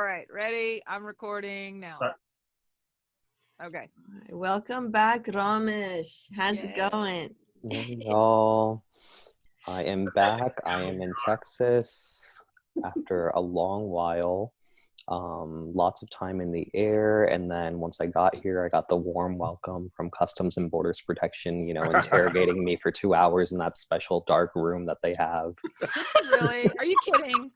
All right, ready? I'm recording now. Okay. Welcome back, Ramesh. How's it going? Hey y'all, I am back. I am in Texas after a long while. Lots of time in the air, and then once I got here, I got the warm welcome from Customs and Borders Protection, interrogating me for 2 hours in that special dark room that they have. Really? Are you kidding?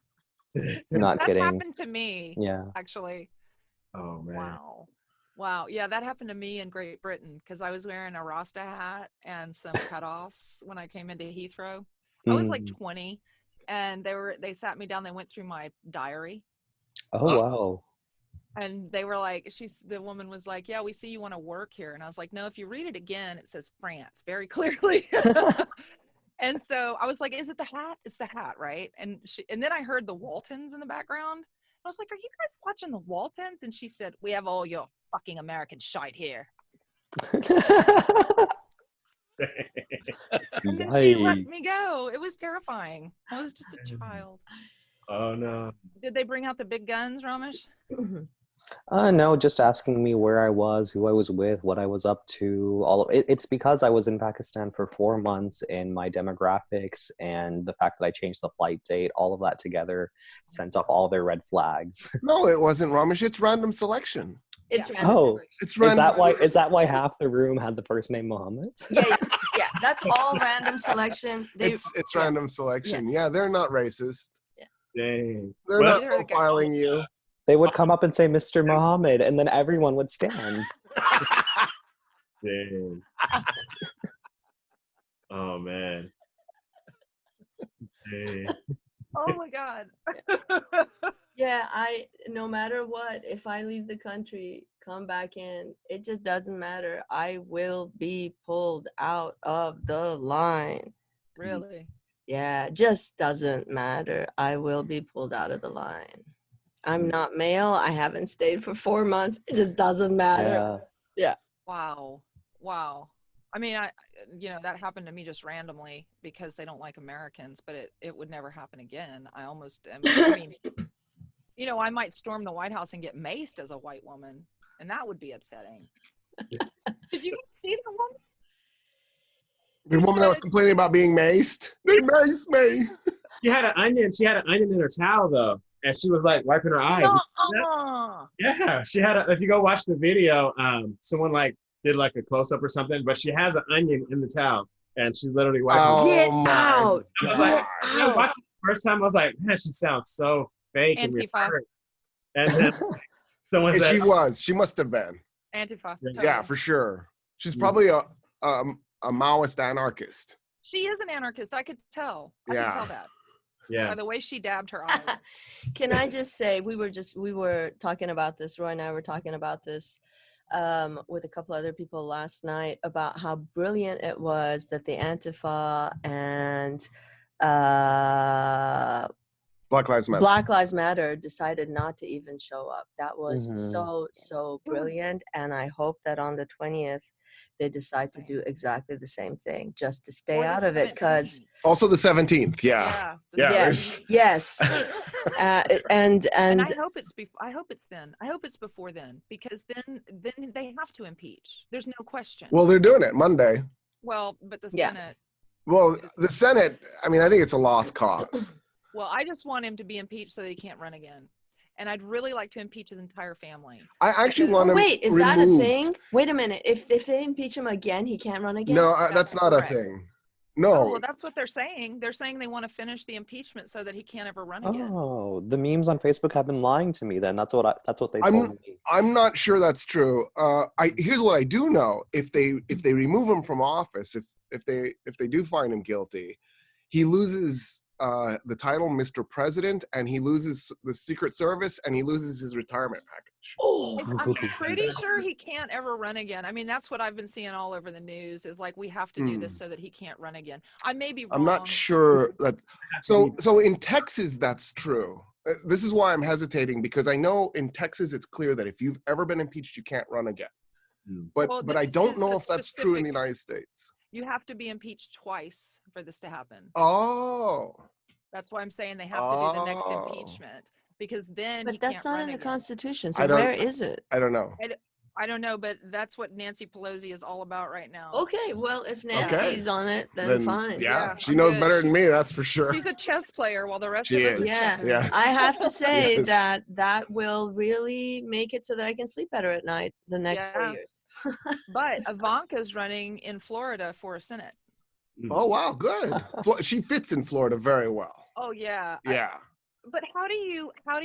Not That kidding. happened to me. Yeah. Actually. Oh man. Wow. Yeah, that happened to me in Great Britain because I was wearing a Rasta hat and some cutoffs when I came into Heathrow. I was like 20, and they sat me down. They went through my diary. Oh wow. And they were like, the woman was like, yeah, we see you want to work here. And I was like, no, if you read it again, it says France very clearly. And so I was like, is it the hat? It's the hat, right? And then I heard the Waltons in the background. I was like, are you guys watching the Waltons? And she said, we have all your fucking American shite here. And then she let me go. It was terrifying. I was just a child. Oh no. Did they bring out the big guns, Ramesh? No, just asking me where I was, who I was with, what I was up to. All of it. It's because I was in Pakistan for 4 months, and my demographics and the fact that I changed the flight date, all of that together sent off all their red flags. No, it wasn't Ramesh. It's random selection. It's Yeah. random. Oh, It's random. is that why half the room had the first name Muhammad? Yeah. That's all random selection. It's random selection. Yeah, they're not racist. Dang. They're not profiling you. They would come up and say, Mr. Muhammad, and then everyone would stand. Dang. Oh man. Dang. Oh my God. Yeah, no matter what, if I leave the country, come back in, it just doesn't matter. I will be pulled out of the line. Really? Yeah, just doesn't matter. I will be pulled out of the line. I'm not male. I haven't stayed for 4 months. It just doesn't matter. Yeah. Wow. I mean, that happened to me just randomly because they don't like Americans, but it would never happen again. I might storm the White House and get maced as a white woman, and that would be upsetting. Did you see the woman? The woman that was complaining about being maced. They maced me. She had an onion in her towel though, and she was like wiping her eyes. Yeah, she had if you go watch the video, someone like did like a close up or something, but she has an onion in the towel, and she's literally wiping. Get out! I was like, I watched it the first time. I was like, man, she sounds so fake. Antifa. And then someone said, she must have been. Antifa. Yeah, for sure. She's probably a Maoist anarchist. She is an anarchist. I could tell. I could tell that. Yeah. By the way she dabbed her eyes. Can I just say, we were talking about this, Roy and I were talking about this with a couple other people last night about how brilliant it was that the Antifa and Black Lives Matter decided not to even show up. That was so brilliant, and I hope that on the 20th they decide to do exactly the same thing, just to stay out of it. Because also the 17th, yes. And I hope it's I hope it's then. I hope it's before then, because then they have to impeach. There's no question. Well, they're doing it Monday. Well, but the Senate. Well, the Senate. I mean, I think it's a lost cause. Well, I just want him to be impeached so that he can't run again. And I'd really like to impeach his entire family. I actually want him Wait, is removed. that a thing? Wait a minute. If they impeach him again, he can't run again? No, that's not correct. A thing. No. Oh, well, that's what they're saying. They're saying they want to finish the impeachment so that he can't ever run again. Oh, the memes on Facebook have been lying to me then. That's what they told me. I'm not sure that's true. Here's what I do know. If they remove him from office, if they do find him guilty, he loses the title Mr. President, and he loses the Secret Service, and he loses his retirement package. Oh, I'm pretty sure he can't ever run again. I mean, that's what I've been seeing all over the news, is like, we have to do this so that he can't run again. I may be wrong. I'm not sure that. So in Texas, that's true. This is why I'm hesitating, because I know in Texas it's clear that if you've ever been impeached, you can't run again. But I don't know if that's true in the United States. You have to be impeached twice for this to happen. Oh. That's why I'm saying they have to do the next impeachment, because then he But that's can't not run in the again. Constitution. I So don't- where is it? I don't know. I don't know, but that's what Nancy Pelosi is all about right now. Okay, well, if Yeah. Nancy's on it, then fine. Yeah, Yeah, she I'm knows good. better than me. That's for sure. She's a chess player while the rest She of us are is. Yeah. checkers. Yeah. I have to say Yes. that will really make it so that I can sleep better at night the next 4 Yeah. years. But Ivanka's running in Florida for Senate. Oh wow, good. She fits in Florida very well. Oh yeah. Yeah. But how do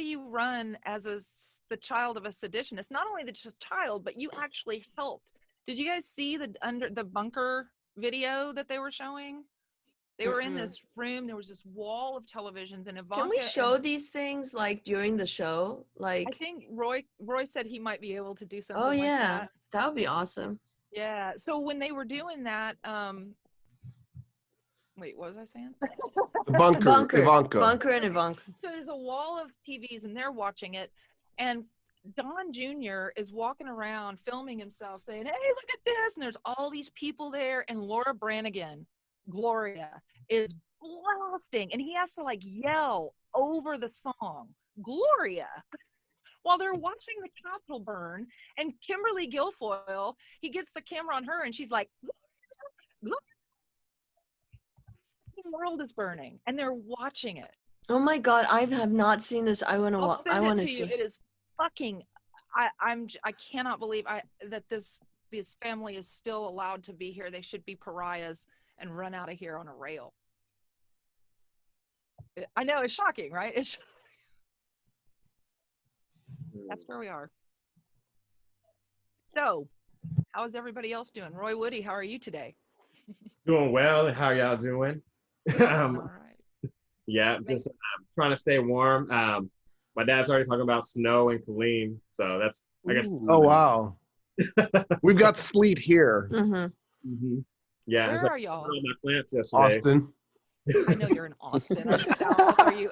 you run as the child of a seditionist? Not only just a child, but you actually helped. Did you guys see the bunker video that they were showing? They were in this room. There was this wall of televisions, and Ivanka. Can we show these things like during the show? Like, I think Roy said he might be able to do something. oh like yeah, that. that would be awesome. Yeah. So when they were doing that, wait, what was I saying? Bunker and Ivanka. So there's a wall of TVs and they're watching it. And Don Jr. is walking around filming himself saying, hey, look at this. And there's all these people there. And Laura Branigan, Gloria, is blasting. And he has to like yell over the song, Gloria, while they're watching the Capitol burn. And Kimberly Guilfoyle, he gets the camera on her and she's like, Gloria. The world is burning and they're watching it. Oh my God, I have not seen this. I want to I'll watch. send I want it to to see. you. It is fucking. I cannot believe that this family is still allowed to be here. They should be pariahs and run out of here on a rail. I know it's shocking, right? That's where we are. So, how is everybody else doing? Roy Woody, how are you today? Doing well. How y'all doing? All right. Yeah, just trying to stay warm. My dad's already talking about snow in Killeen, so that's I guess. Oh wow. We've got sleet here. Mm-hmm. Yeah. Where it's like are y'all? one of my plants yesterday. Austin. I know you're in Austin. Are you south? Are you?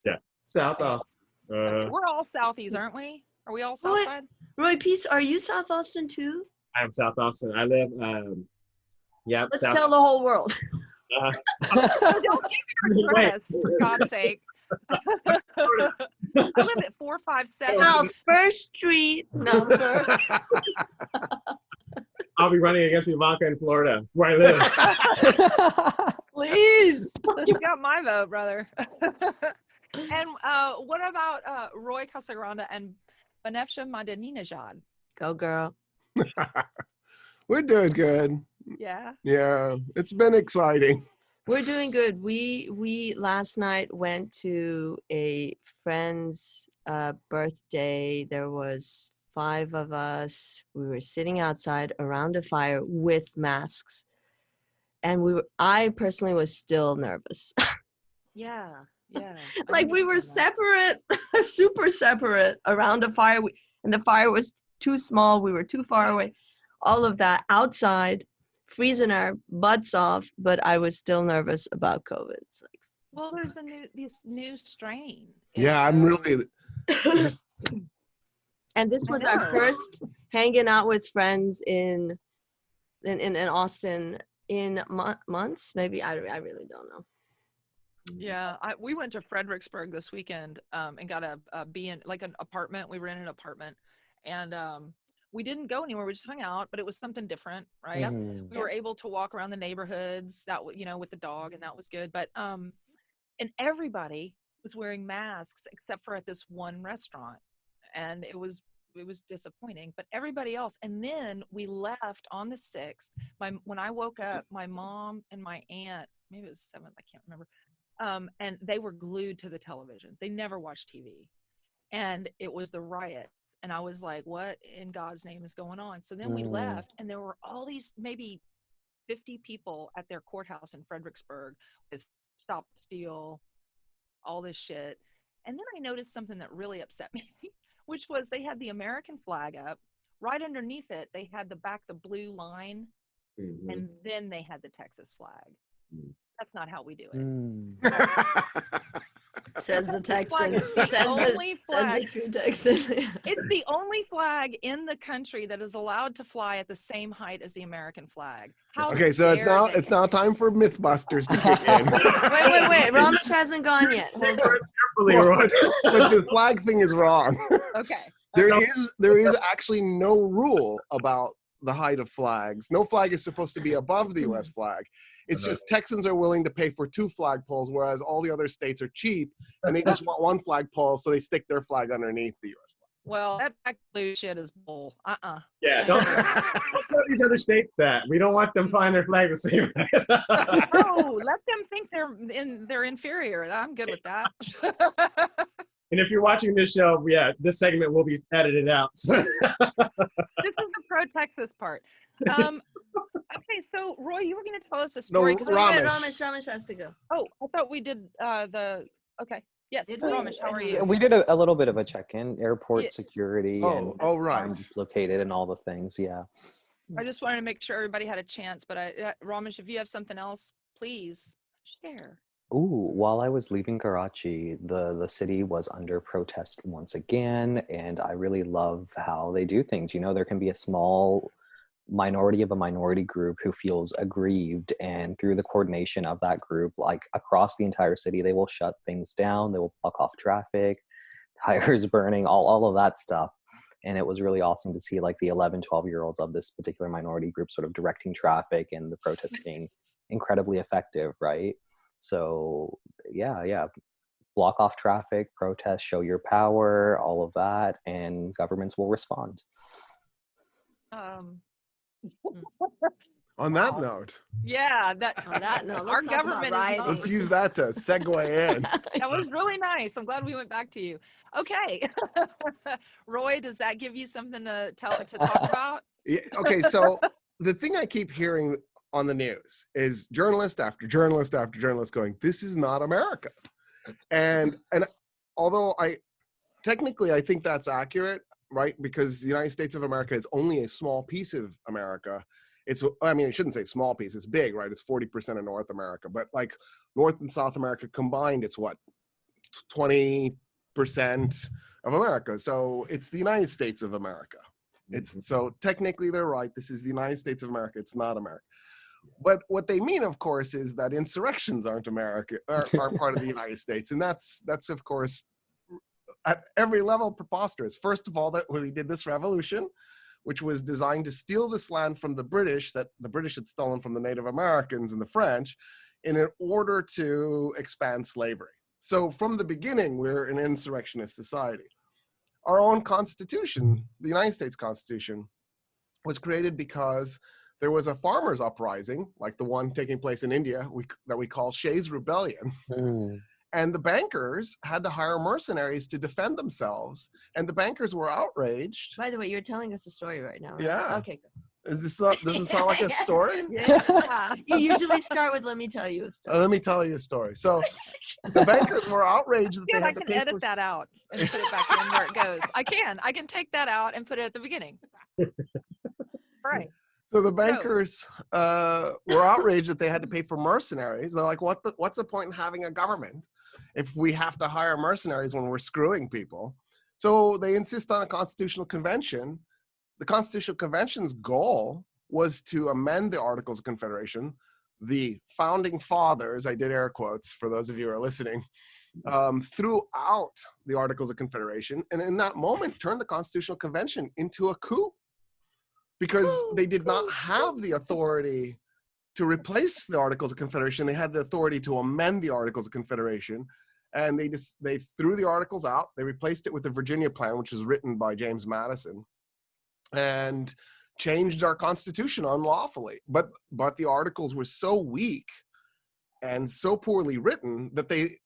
Yeah, South Austin. We're all Southies, aren't we? Are we all South What? Side? Roy Peace, are you South Austin too? I am South Austin. I live. Yeah. Let's South. tell the whole world. Don't give me Wait. address, for God's sake. I live at 457. Now, First Street number. I'll be running against Ivanka in Florida, where I live. Please. You got my vote, brother. And what about Roy Casagrande and Banefsha Madinejad? Go girl. We're doing good. Yeah. Yeah, it's been exciting. We're doing good. We last night went to a friend's birthday. There was 5 of us. We were sitting outside around a fire with masks. And I personally was still nervous. Yeah. Yeah. I Like we were understand separate, super separate around a fire. And the fire was too small. We were too far away. All of that outside, freezing our butts off, but I was still nervous about COVID. It's like, well, there's this new strain. Yeah, I'm really. and this was I our know. first hanging out with friends in Austin in months. Maybe I really don't know. Yeah, we went to Fredericksburg this weekend and got a like an apartment. We rented an apartment, and we didn't go anywhere. We just hung out, but it was something different, right? Mhm. We were able to walk around the neighborhoods that with the dog, and that was good. But and everybody was wearing masks except for at this one restaurant, and it was disappointing. But everybody else, and then we left on the 6th. When I woke up, my mom and my aunt, maybe it was the 7th, I can't remember. And they were glued to the television. They never watched TV. And it was the riots. And I was like, what in God's name is going on? So then we left, and there were all these maybe 50 people at their courthouse in Fredericksburg with Stop the Steal, all this shit. And then I noticed something that really upset me, which was they had the American flag up. Right underneath it, they had the blue line, and then they had the Texas flag. That's not how we do it. Says the flag Texan. is the Says only the flag. true Texan. It's the only flag in the country that is allowed to fly at the same height as the American flag. How Okay, so it's dare it's they? now time for Mythbusters to kick in. Wait. Ramesh hasn't gone yet. Hold on. Carefully, Roy. But the flag thing is wrong. Okay. There is actually no rule about the height of flags. No flag is supposed to be above the U.S. flag. It's just Texans are willing to pay for 2 flagpoles, whereas all the other states are cheap and they just want 1 flagpole, so they stick their flag underneath the U.S. flag. Well, that back blue shit is bull. Yeah, don't tell these other states that. We don't want them flying their flag the same way. No, let them think they're inferior. I'm good with that. And if you're watching this show, yeah, this segment will be edited out. So. This is the pro-Texas part. Okay, so Roy, you were going to tell us a story. No, Ramesh has to go. Oh, I thought we did okay. Yes, Did we? Ramesh, how are you? We did a little bit of a check-in, airport Yeah. security, and right. time dislocated and all the things. Yeah. I just wanted to make sure everybody had a chance, but Ramesh, if you have something else, please share. Ooh, while I was leaving Karachi, the city was under protest once again, and I really love how they do things. You know, there can be a small minority of a minority group who feels aggrieved, and through the coordination of that group, like across the entire city, they will shut things down, they will block off traffic, tires burning, all of that stuff. And it was really awesome to see like the 11, 12-year-olds of this particular minority group sort of directing traffic and the protest being incredibly effective, right? So yeah, block off traffic, protest, show your power, all of that, and governments will respond. On that note, Yeah, On that note, our let's talk about government is rioting. not. let's use that to segue in. That was really nice. I'm glad we went back to you. Okay, Roy, does that give you something to talk about? Yeah, okay, so the thing I keep hearing on the news is journalist after journalist after journalist going, "This is not America," and although I think that's accurate, right? Because the United States of America is only a small piece of America. I shouldn't say small piece, it's big, right? It's 40% of North America, but like North and South America combined, it's what, 20% of America. So it's the United States of America. So technically they're right. This is the United States of America. It's not America. But what they mean, of course, is that insurrections aren't part of the United States. And that's of course, at every level preposterous. First of all, that when we did this revolution, which was designed to steal this land from the British, that the British had stolen from the Native Americans and the French, in order to expand slavery. So from the beginning, we're an insurrectionist society. Our own Constitution, the United States Constitution, was created because there was a farmers' uprising, like the one taking place in India, that we call Shays' Rebellion. And the bankers had to hire mercenaries to defend themselves. And the bankers were outraged. By the way, you're telling us a story right now, right? Yeah. Okay, good. Doesn't sound like a story? Yeah. You usually start with, let me tell you a story. Let me tell you a story. So the bankers were outraged that Yeah, they I had to can pay edit for... that out and put it back in where it goes. I can take that out and put it at the beginning. Right. So the bankers were outraged that they had to pay for mercenaries. They're like, what's the point in having a government if we have to hire mercenaries when we're screwing people? So they insist on a constitutional convention. The Constitutional Convention's goal was to amend the Articles of Confederation. The founding fathers, I did air quotes for those of you who are listening, threw out the Articles of Confederation, and in that moment turned the Constitutional Convention into a coup, because they did not have the authority to replace the Articles of Confederation. They had the authority to amend the Articles of Confederation, and they threw the articles out. They replaced it with the Virginia Plan, which was written by James Madison, and changed our Constitution unlawfully. But the articles were so weak and so poorly written that they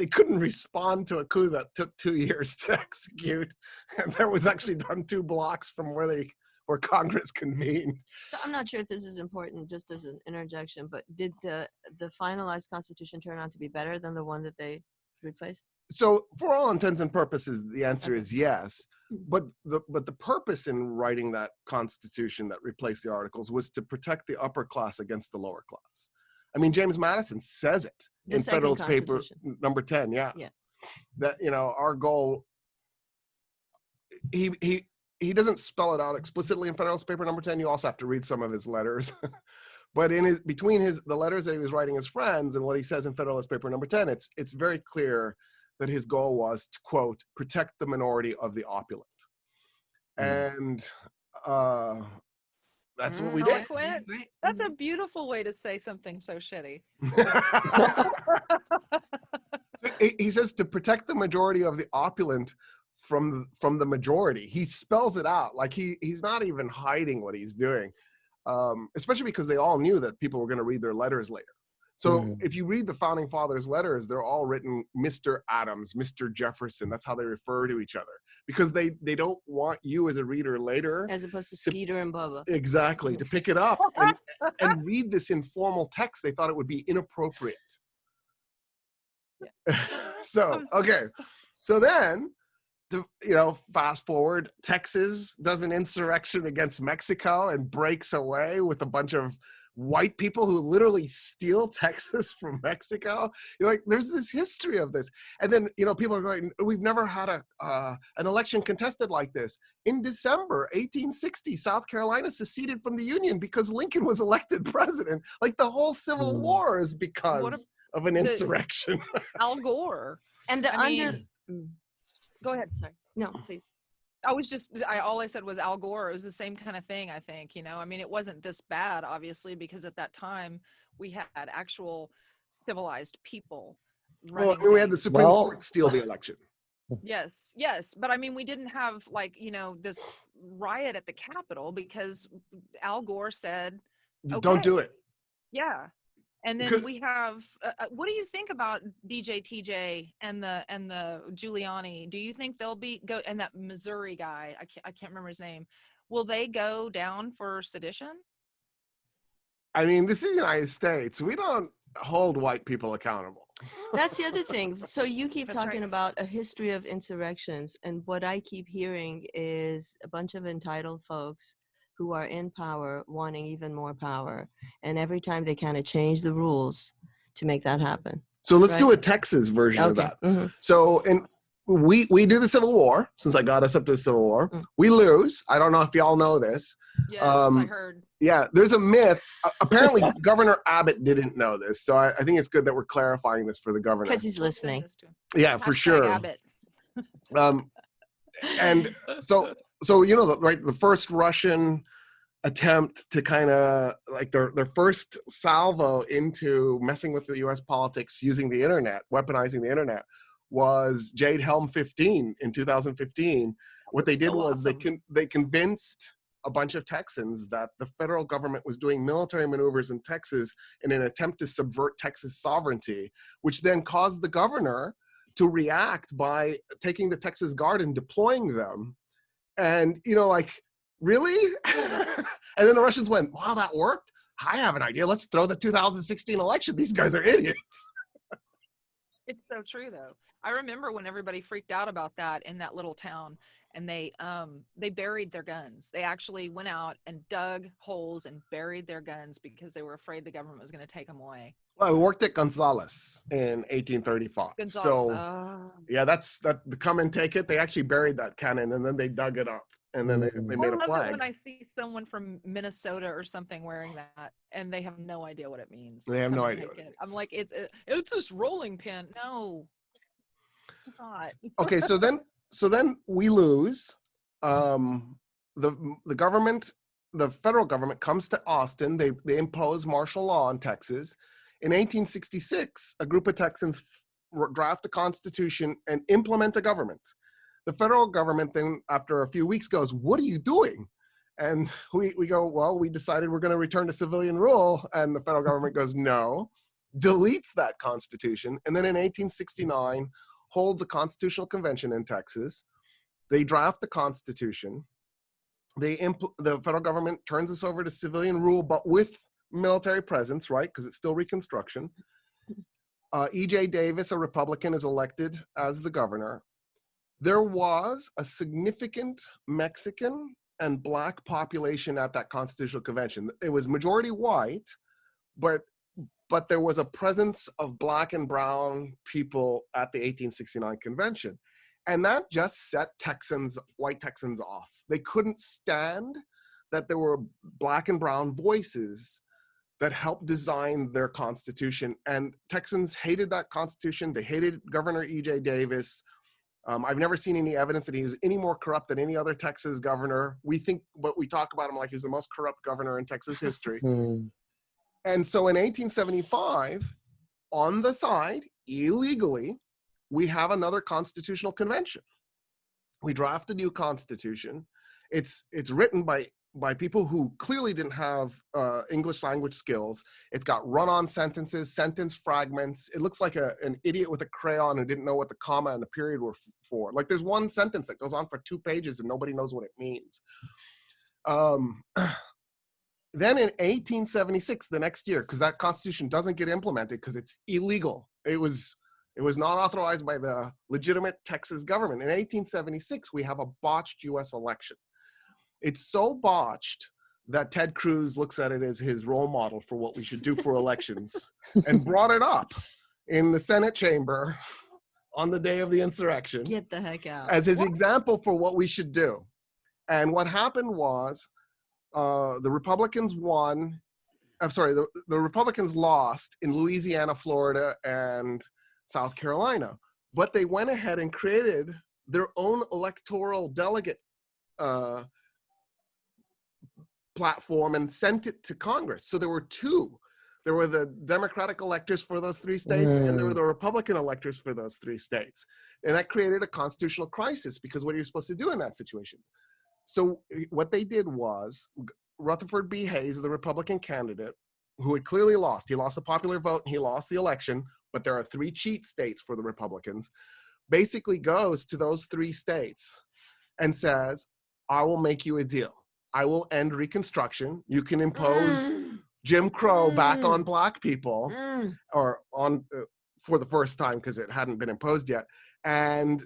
couldn't respond to a coup that took 2 years to execute, and that was actually done 2 blocks from where Congress convened. So I'm not sure if this is important, just as an interjection, but did the finalized Constitution turn out to be better than the one that they replaced? So for all intents and purposes, the answer is yes. But the purpose in writing that Constitution that replaced the Articles was to protect the upper class against the lower class. I mean, James Madison says it in Federalist Paper number 10. Yeah. that, you know, our goal, he doesn't spell it out explicitly in Federalist Paper number 10. You also have to read some of his letters. But in the letters that he was writing his friends and what he says in Federalist Paper number 10, it's very clear that his goal was to, quote, protect the minority of the opulent. And that's what we did. Eloquent. Right. That's a beautiful way to say something so shitty. He says to protect the majority of the opulent from the majority. He spells it out like he's not even hiding what he's doing, especially because they all knew that people were going to read their letters later. So if you read the Founding Fathers' letters, they're all written Mr. Adams, Mr. Jefferson. That's how they refer to each other, because they don't want you as a reader later, As opposed to Skeeter and Bubba. exactly, to pick it up and read this informal text. They thought it would be inappropriate. Yeah. So, okay. So then, fast forward, Texas does an insurrection against Mexico and breaks away with a bunch of white people who literally steal Texas from Mexico. You're like, there's this history of this. And then, people are going, we've never had an election contested like this. In December 1860, South Carolina seceded from the Union because Lincoln was elected president. Like, the whole Civil War is because of an insurrection. Al Gore. And Go ahead. Sorry. No, please. All I said was Al Gore. It was the same kind of thing, I think. It wasn't this bad, obviously, because at that time we had actual civilized people. Well, we had the Supreme Court steal the election. Yes. But we didn't have this riot at the Capitol because Al Gore said, okay. Don't do it. Yeah. And then we have, what do you think about DJ TJ and the Giuliani? Do you think they'll and that Missouri guy, I can't remember his name. Will they go down for sedition? This is the United States. We don't hold white people accountable. That's the other thing. So you keep talking about a history of insurrections, and what I keep hearing is a bunch of entitled folks who are in power wanting even more power, and every time they kind of change the rules to make that happen. So let's do a Texas version of that. Mm-hmm. So we do the Civil War, since I got us up to the Civil War. We lose. I don't know if y'all know this. Yes, I heard. Yeah, there's a myth. Apparently, Governor Abbott didn't know this, so I think it's good that we're clarifying this for the governor. Because he's listening. Yeah, for sure. Abbott. And so the first Russian attempt to kind of like their first salvo into messing with the U.S. politics using the internet, weaponizing the internet, was Jade Helm 15 in 2015. What they did was they convinced a bunch of Texans that the federal government was doing military maneuvers in Texas in an attempt to subvert Texas sovereignty, which then caused the governor to react by taking the Texas Guard and deploying them. And, really? And then the Russians went, wow, that worked? I have an idea. Let's throw the 2016 election. These guys are idiots. It's so true, though. I remember when everybody freaked out about that in that little town, and they buried their guns. They actually went out and dug holes and buried their guns because they were afraid the government was going to take them away. Well, I worked at Gonzales in 1835. Yeah, that's the come and take it. They actually buried that cannon and then they dug it up. And then they made a flag. When I see someone from Minnesota or something wearing that, and they have no idea what it means. They have no idea what it means. I'm like, it's this rolling pin. No, it's not. Okay, so then we lose. The government, the federal government, comes to Austin. They impose martial law in Texas. In 1866, a group of Texans draft a constitution and implement a government. The federal government then, after a few weeks, goes, what are you doing? And we go, well, we decided we're going to return to civilian rule. And the federal government goes, no, deletes that constitution. And then in 1869, holds a constitutional convention in Texas. They draft the constitution. The federal government turns us over to civilian rule, but with military presence, right? Because it's still Reconstruction. E.J. Davis, a Republican, is elected as the governor. There was a significant Mexican and Black population at that constitutional convention. It was majority white, but but there was a presence of Black and brown people at the 1869 convention. And that just set white Texans off. They couldn't stand that there were Black and brown voices that helped design their constitution. And Texans hated that constitution. They hated Governor E.J. Davis. I've never seen any evidence that he was any more corrupt than any other Texas governor. We talk about him like he's the most corrupt governor in Texas history. And so in 1875, on the side, illegally, we have another constitutional convention. We draft a new constitution. It's written by people who clearly didn't have English language skills. It's got run-on sentences, sentence fragments. It looks like an idiot with a crayon who didn't know what the comma and the period were for. Like there's one sentence that goes on for 2 pages and nobody knows what it means. Then in 1876, the next year, because that constitution doesn't get implemented because it's illegal. It was not authorized by the legitimate Texas government. In 1876, we have a botched US election. It's so botched that Ted Cruz looks at it as his role model for what we should do for elections and brought it up in the Senate chamber on the day of the insurrection. Get the heck out. As his example for what we should do. And what happened was the Republicans won. I'm sorry, the Republicans lost in Louisiana, Florida, and South Carolina. But they went ahead and created their own electoral delegate platform and sent it to Congress. So there were two. There were the Democratic electors for those 3 states, and there were the Republican electors for those 3 states. And that created a constitutional crisis, because what are you supposed to do in that situation? So what they did was, Rutherford B. Hayes, the Republican candidate, who had clearly lost, he lost the popular vote and he lost the election, but there are 3 cheat states for the Republicans, basically goes to those 3 states and says, I will make you a deal. I will end Reconstruction. You can impose Jim Crow back on Black people, or on for the first time, because it hadn't been imposed yet, and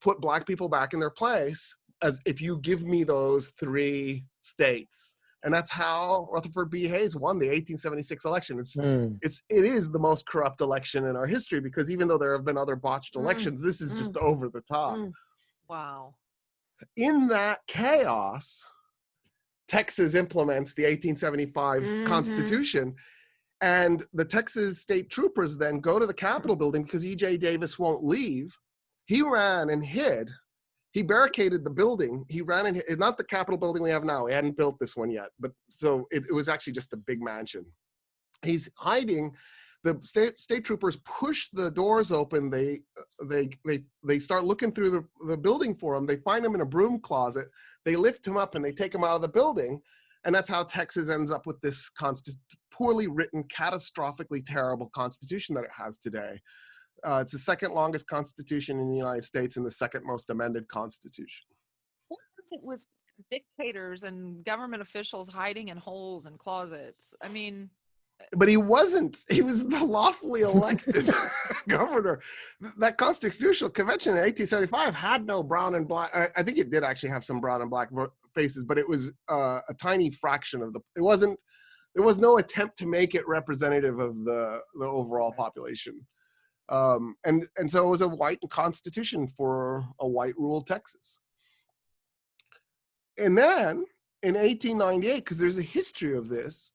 put Black people back in their place, as if you give me those 3 states. And that's how Rutherford B. Hayes won the 1876 election. It is the most corrupt election in our history, because even though there have been other botched elections, this is just over the top. Wow. In that chaos, Texas implements the 1875 Constitution, and the Texas state troopers then go to the Capitol building because E.J. Davis won't leave. He ran and hid. He barricaded the building. He ran and hid. Not the Capitol building we have now. We hadn't built this one yet, but so it was actually just a big mansion. He's hiding. The state troopers push the doors open. They start looking through the building for him. They find him in a broom closet. They lift him up and they take him out of the building. And that's how Texas ends up with this poorly written, catastrophically terrible constitution that it has today. It's the second longest constitution in the United States and the second most amended constitution. What is it with dictators and government officials hiding in holes and closets? I mean... But he wasn't. He was the lawfully elected governor. That constitutional convention in 1875 had no brown and black. I think it did actually have some brown and black faces, but it was a tiny fraction of there was no attempt to make it representative of the overall population. And so it was a white constitution for a white ruled Texas. And then in 1898, because there's a history of this,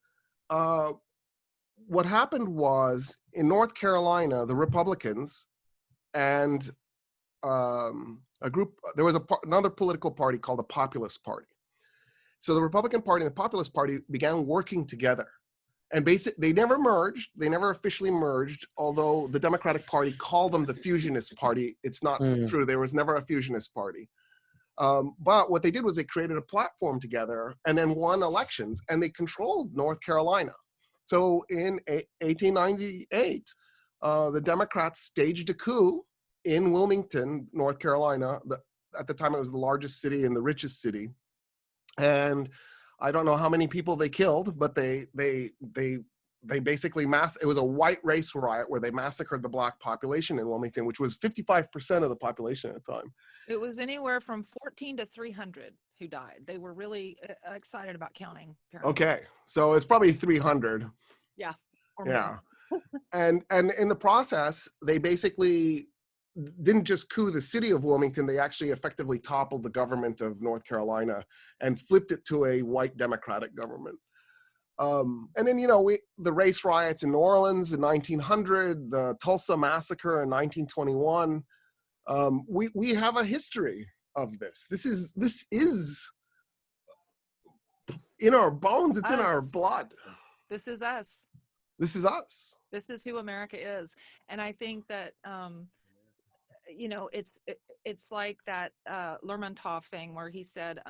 what happened was, in North Carolina, the Republicans and there was another political party called the Populist Party. So the Republican Party and the Populist Party began working together. And they never merged. They never officially merged, although the Democratic Party called them the Fusionist Party. It's not true. There was never a Fusionist Party. But what they did was they created a platform together and then won elections, and they controlled North Carolina. So in 1898, the Democrats staged a coup in Wilmington, North Carolina. At the time, it was the largest city and the richest city. And I don't know how many people they killed, but they basically it was a white race riot where they massacred the Black population in Wilmington, which was 55% of the population at the time. It was anywhere from 14 to 300 who died. They were really excited about counting. Apparently. Okay, so it's probably 300. Yeah. Yeah. And in the process, they basically didn't just coup the city of Wilmington, they actually effectively toppled the government of North Carolina and flipped it to a white Democratic government. And then, the race riots in New Orleans in 1900, the Tulsa massacre in 1921. We have a history of this. This is in our bones. It's in our blood. This is us. This is us. This is who America is. And I think that, it's like that Lermontov thing where he said,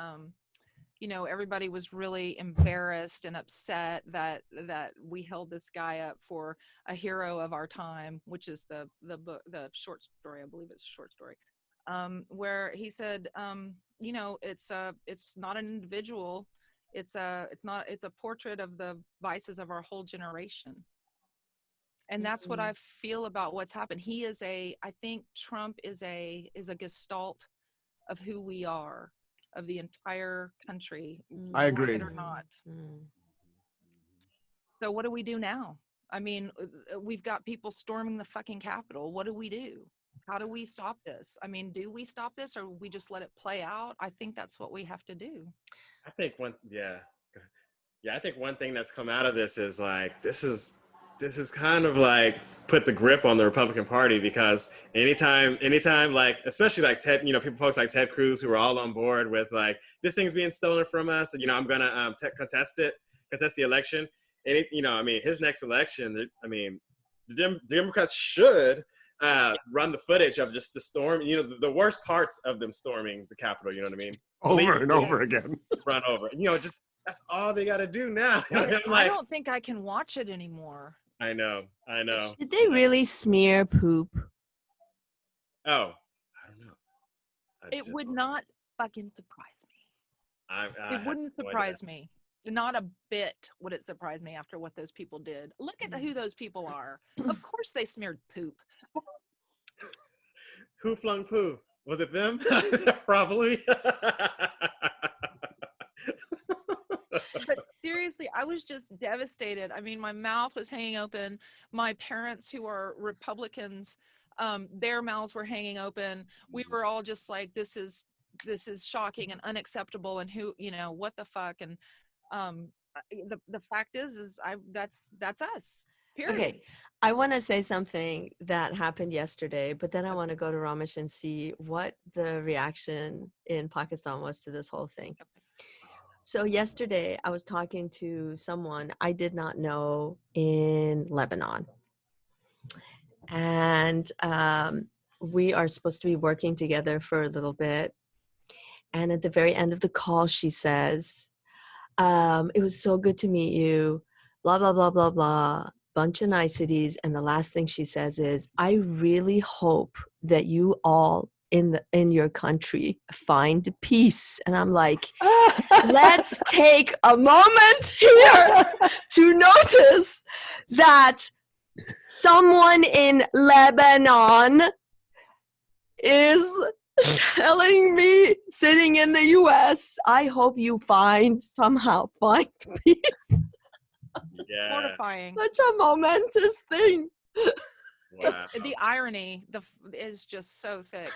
everybody was really embarrassed and upset that we held this guy up for a hero of our time, which is the book, the short story. I believe it's a short story, where he said, it's not an individual. It's a portrait of the vices of our whole generation. And that's what I feel about what's happened. I think Trump is a gestalt of who we are, of the entire country. I agree. Like it or not. So what do we do now? I mean, we've got people storming the fucking Capitol. What do we do? How do we stop this? I mean, do we stop this or we just let it play out? I think that's what we have to do. I think I think one thing that's come out of this is like, this is kind of like put the grip on the Republican Party, because anytime, like, especially like Ted, folks like Ted Cruz, who are all on board with like, this thing's being stolen from us, and, I'm going to contest the election. And his next election, the Democrats should run the footage of just the storm, the worst parts of them storming the Capitol, you know what I mean? Over and over again. Run over. Just, that's all they got to do now. I don't think I can watch it anymore. I know. Did they really smear poop? Oh, I don't know. It would not fucking surprise me. It wouldn't surprise me. Not a bit would it surprise me after what those people did. Look at who those people are. Of course they smeared poop. Who flung poo? Was it them? Probably. But seriously, I was just devastated. I mean, my mouth was hanging open. My parents, who are Republicans, their mouths were hanging open. We were all just like, this is shocking and unacceptable, and what the fuck. And the fact is that's us. Period. Okay, I want to say something that happened yesterday, but then I want to go to Ramesh and see what the reaction in Pakistan was to this whole thing. So yesterday I was talking to someone I did not know in Lebanon. And we are supposed to be working together for a little bit. And at the very end of the call, she says, it was so good to meet you, blah, blah, blah, blah, blah, bunch of niceties. And the last thing she says is, I really hope that you all in your country find peace. And I'm like, let's take a moment here to notice that someone in Lebanon is telling me, sitting in the US, I hope you somehow find peace. Yeah. Mortifying. Such a momentous thing. Wow. The irony is just so thick.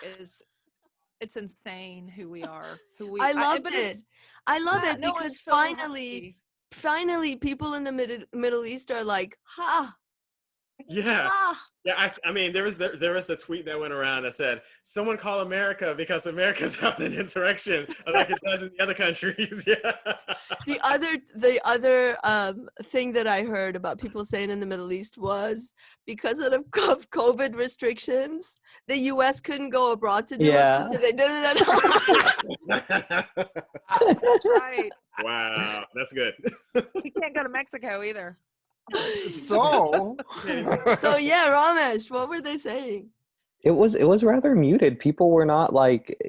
It's insane who we are. I loved it. I love it no, because it's so finally people in the Middle East are like, ha. Yeah. Ah. Yeah, I mean, there was the tweet that went around that said, "Someone call America because America's having an insurrection like it does in the other countries." Yeah. The other thing that I heard about people saying in the Middle East was because of COVID restrictions, the U.S. couldn't go abroad to do it, so they did it at home. That's right. Wow, that's good. You can't go to Mexico either. So yeah, Ramesh, what were they saying? It was rather muted. People were not like,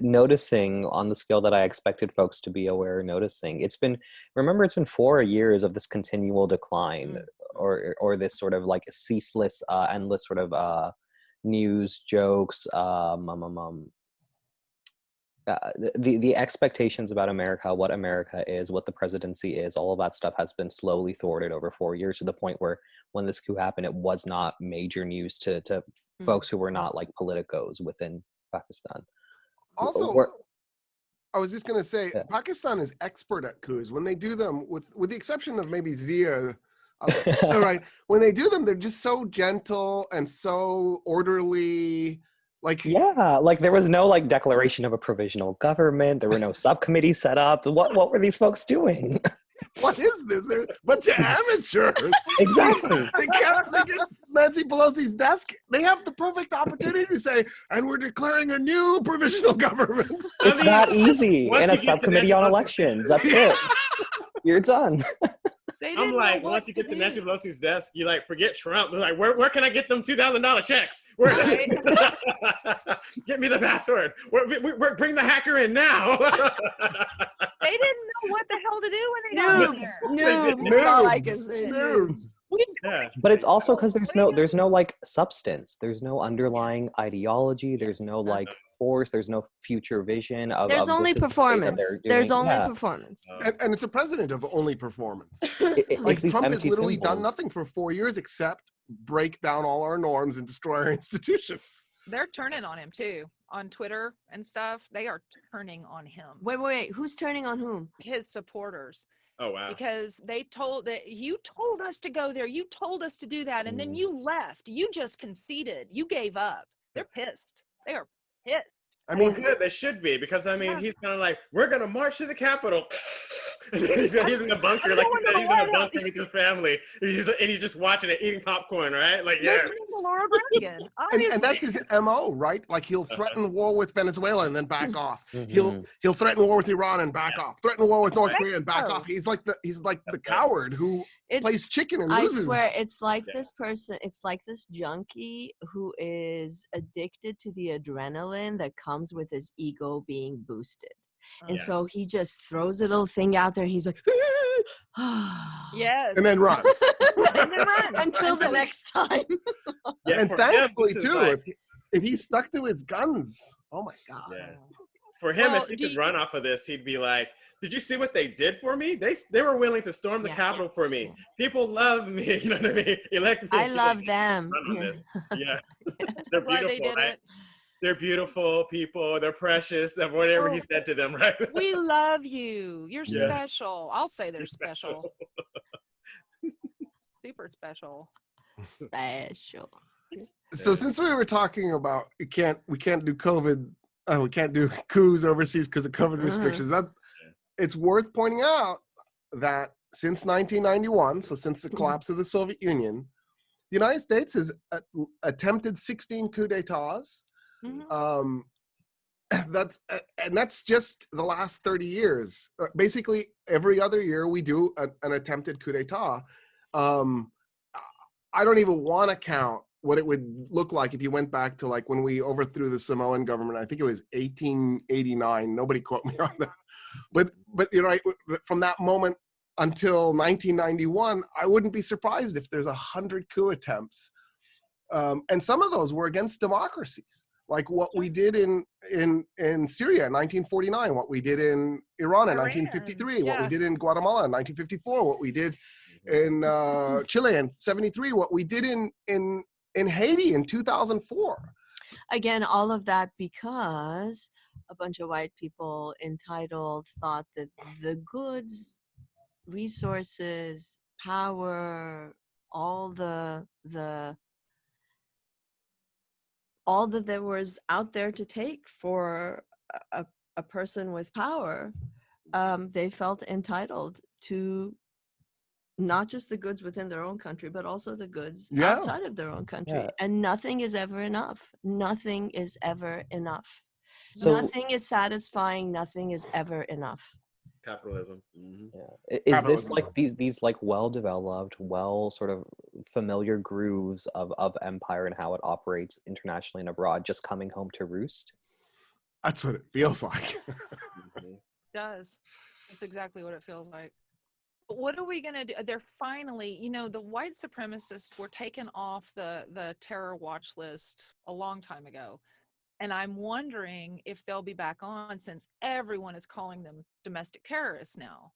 noticing on the scale that I expected folks to be aware, noticing. It's been 4 years of this continual decline, or this sort of like ceaseless, endless sort of news, jokes, the expectations about America, what America is, what the presidency is, all of that stuff has been slowly thwarted over 4 years to the point where when this coup happened, it was not major news to folks who were not like politicos within Pakistan. Also, I was just going to say, Yeah. Pakistan is expert at coups. When they do them, with the exception of maybe Zia, all right, when they do them, they're just so gentle and so orderly. Like, yeah, like there was no like declaration of a provisional government. There were no subcommittees set up. What were these folks doing? what is this? They're a bunch of amateurs. Exactly. They get Nancy Pelosi's desk. They have the perfect opportunity to say, and we're declaring a new provisional government. It's that easy once in a you get to subcommittee Nancy on Pelosi- elections. That's it. You're done. They I'm didn't know like, what once you get to do. Nancy Pelosi's desk, you like forget Trump. They're like, where can I get them $2,000 checks? Where? Get me the password. Bring the hacker in now. They didn't know what the hell to do when they got in there. Noobs. That's all I can say. Noobs. Yeah. But it's also because there's no like substance. There's no underlying ideology. There's no like force. There's no future vision of. There's of only this is the state that performance. they're There's doing. only Yeah. performance. And it's a president of only performance. It's Like these Trump has empty literally done symbols. nothing for 4 years except break down all our norms and destroy our institutions. They're turning on him too on Twitter and stuff. They are turning on him. Wait. Who's turning on whom? His supporters, Oh wow. because they told that you told us to go there, you told us to do that, and then you left. You just conceded. You gave up. They're pissed. They are pissed. I Well, mean, good. They should be, because I mean, Yeah. he's kind of like, we're gonna march to the Capitol. he's in the bunker, I'm like you going said, to he's the in the White House. bunker with his family, and he's just watching it, eating popcorn, right? Like, You're yeah. listening to Laura Branigan, obviously. and that's his MO, right? Like he'll threaten war with Venezuela and then back off. Mhm. He'll threaten war with Iran and back off. Threaten war with North Right. Korea and back off. He's like the coward who plays chicken and I loses. swear, it's like Yeah. this person. It's like this junkie who is addicted to the adrenaline that comes with his ego being boosted, and Yeah. so he just throws a little thing out there. He's like, Yes. And then runs. And then run until the next time. Yeah, And for him, thankfully this is too, like- if he stuck to his guns, oh my god. yeah. For him, Well, if he do could you- run off of this, he'd be like, "Did you see what they did for me? They were willing to storm the Yeah. Capitol for me. Yeah. People love me. You know what I mean? Elect me. I love them. Run on Yeah. this. Yeah, So they're glad they beautiful, did right? it. They're beautiful people. They're precious. Whatever he Oh. said to them, right? We love you. You're Yeah. special. I'll say they're You're special. Super special. Special. So since we were talking about we can't do COVID, we can't do coups overseas because of COVID restrictions. That it's worth pointing out that since 1991, so since the collapse of the Soviet Union, the United States has attempted 16 coups d'états. Mhm. That's just the last 30 years. Basically, every other year we do an attempted coup d'état. I don't even want to count what it would look like if you went back to like when we overthrew the Samoan government. I think it was 1889. Nobody quote me on that. But you know, from that moment until 1991, I wouldn't be surprised if there's 100 coup attempts, and some of those were against democracies, like what we did in Syria in 1949, what we did in Iran in Iran, 1953, what we yeah. did in Guatemala in 1954, what we did in Chile in 73, what we did in Haiti in 2004. Again, all of that because a bunch of white people entitled thought that the goods, resources, power, all that there was out there to take for a person with power, they felt entitled to not just the goods within their own country, but also the goods Yeah. outside of their own country. Yeah. And nothing is ever enough. Nothing is ever enough. So Nothing is satisfying. Nothing is ever enough. Capitalism. Mhm. is this Capitalism. like these like well-developed, sort of familiar grooves of empire and how it operates internationally and abroad just coming home to roost? That's what it feels like. Mhm. Does. That's exactly what it feels like. But what are we going to do? They're finally, the white supremacists were taken off the terror watch list a long time ago. And I'm wondering if they'll be back on, since everyone is calling them domestic terrorists now.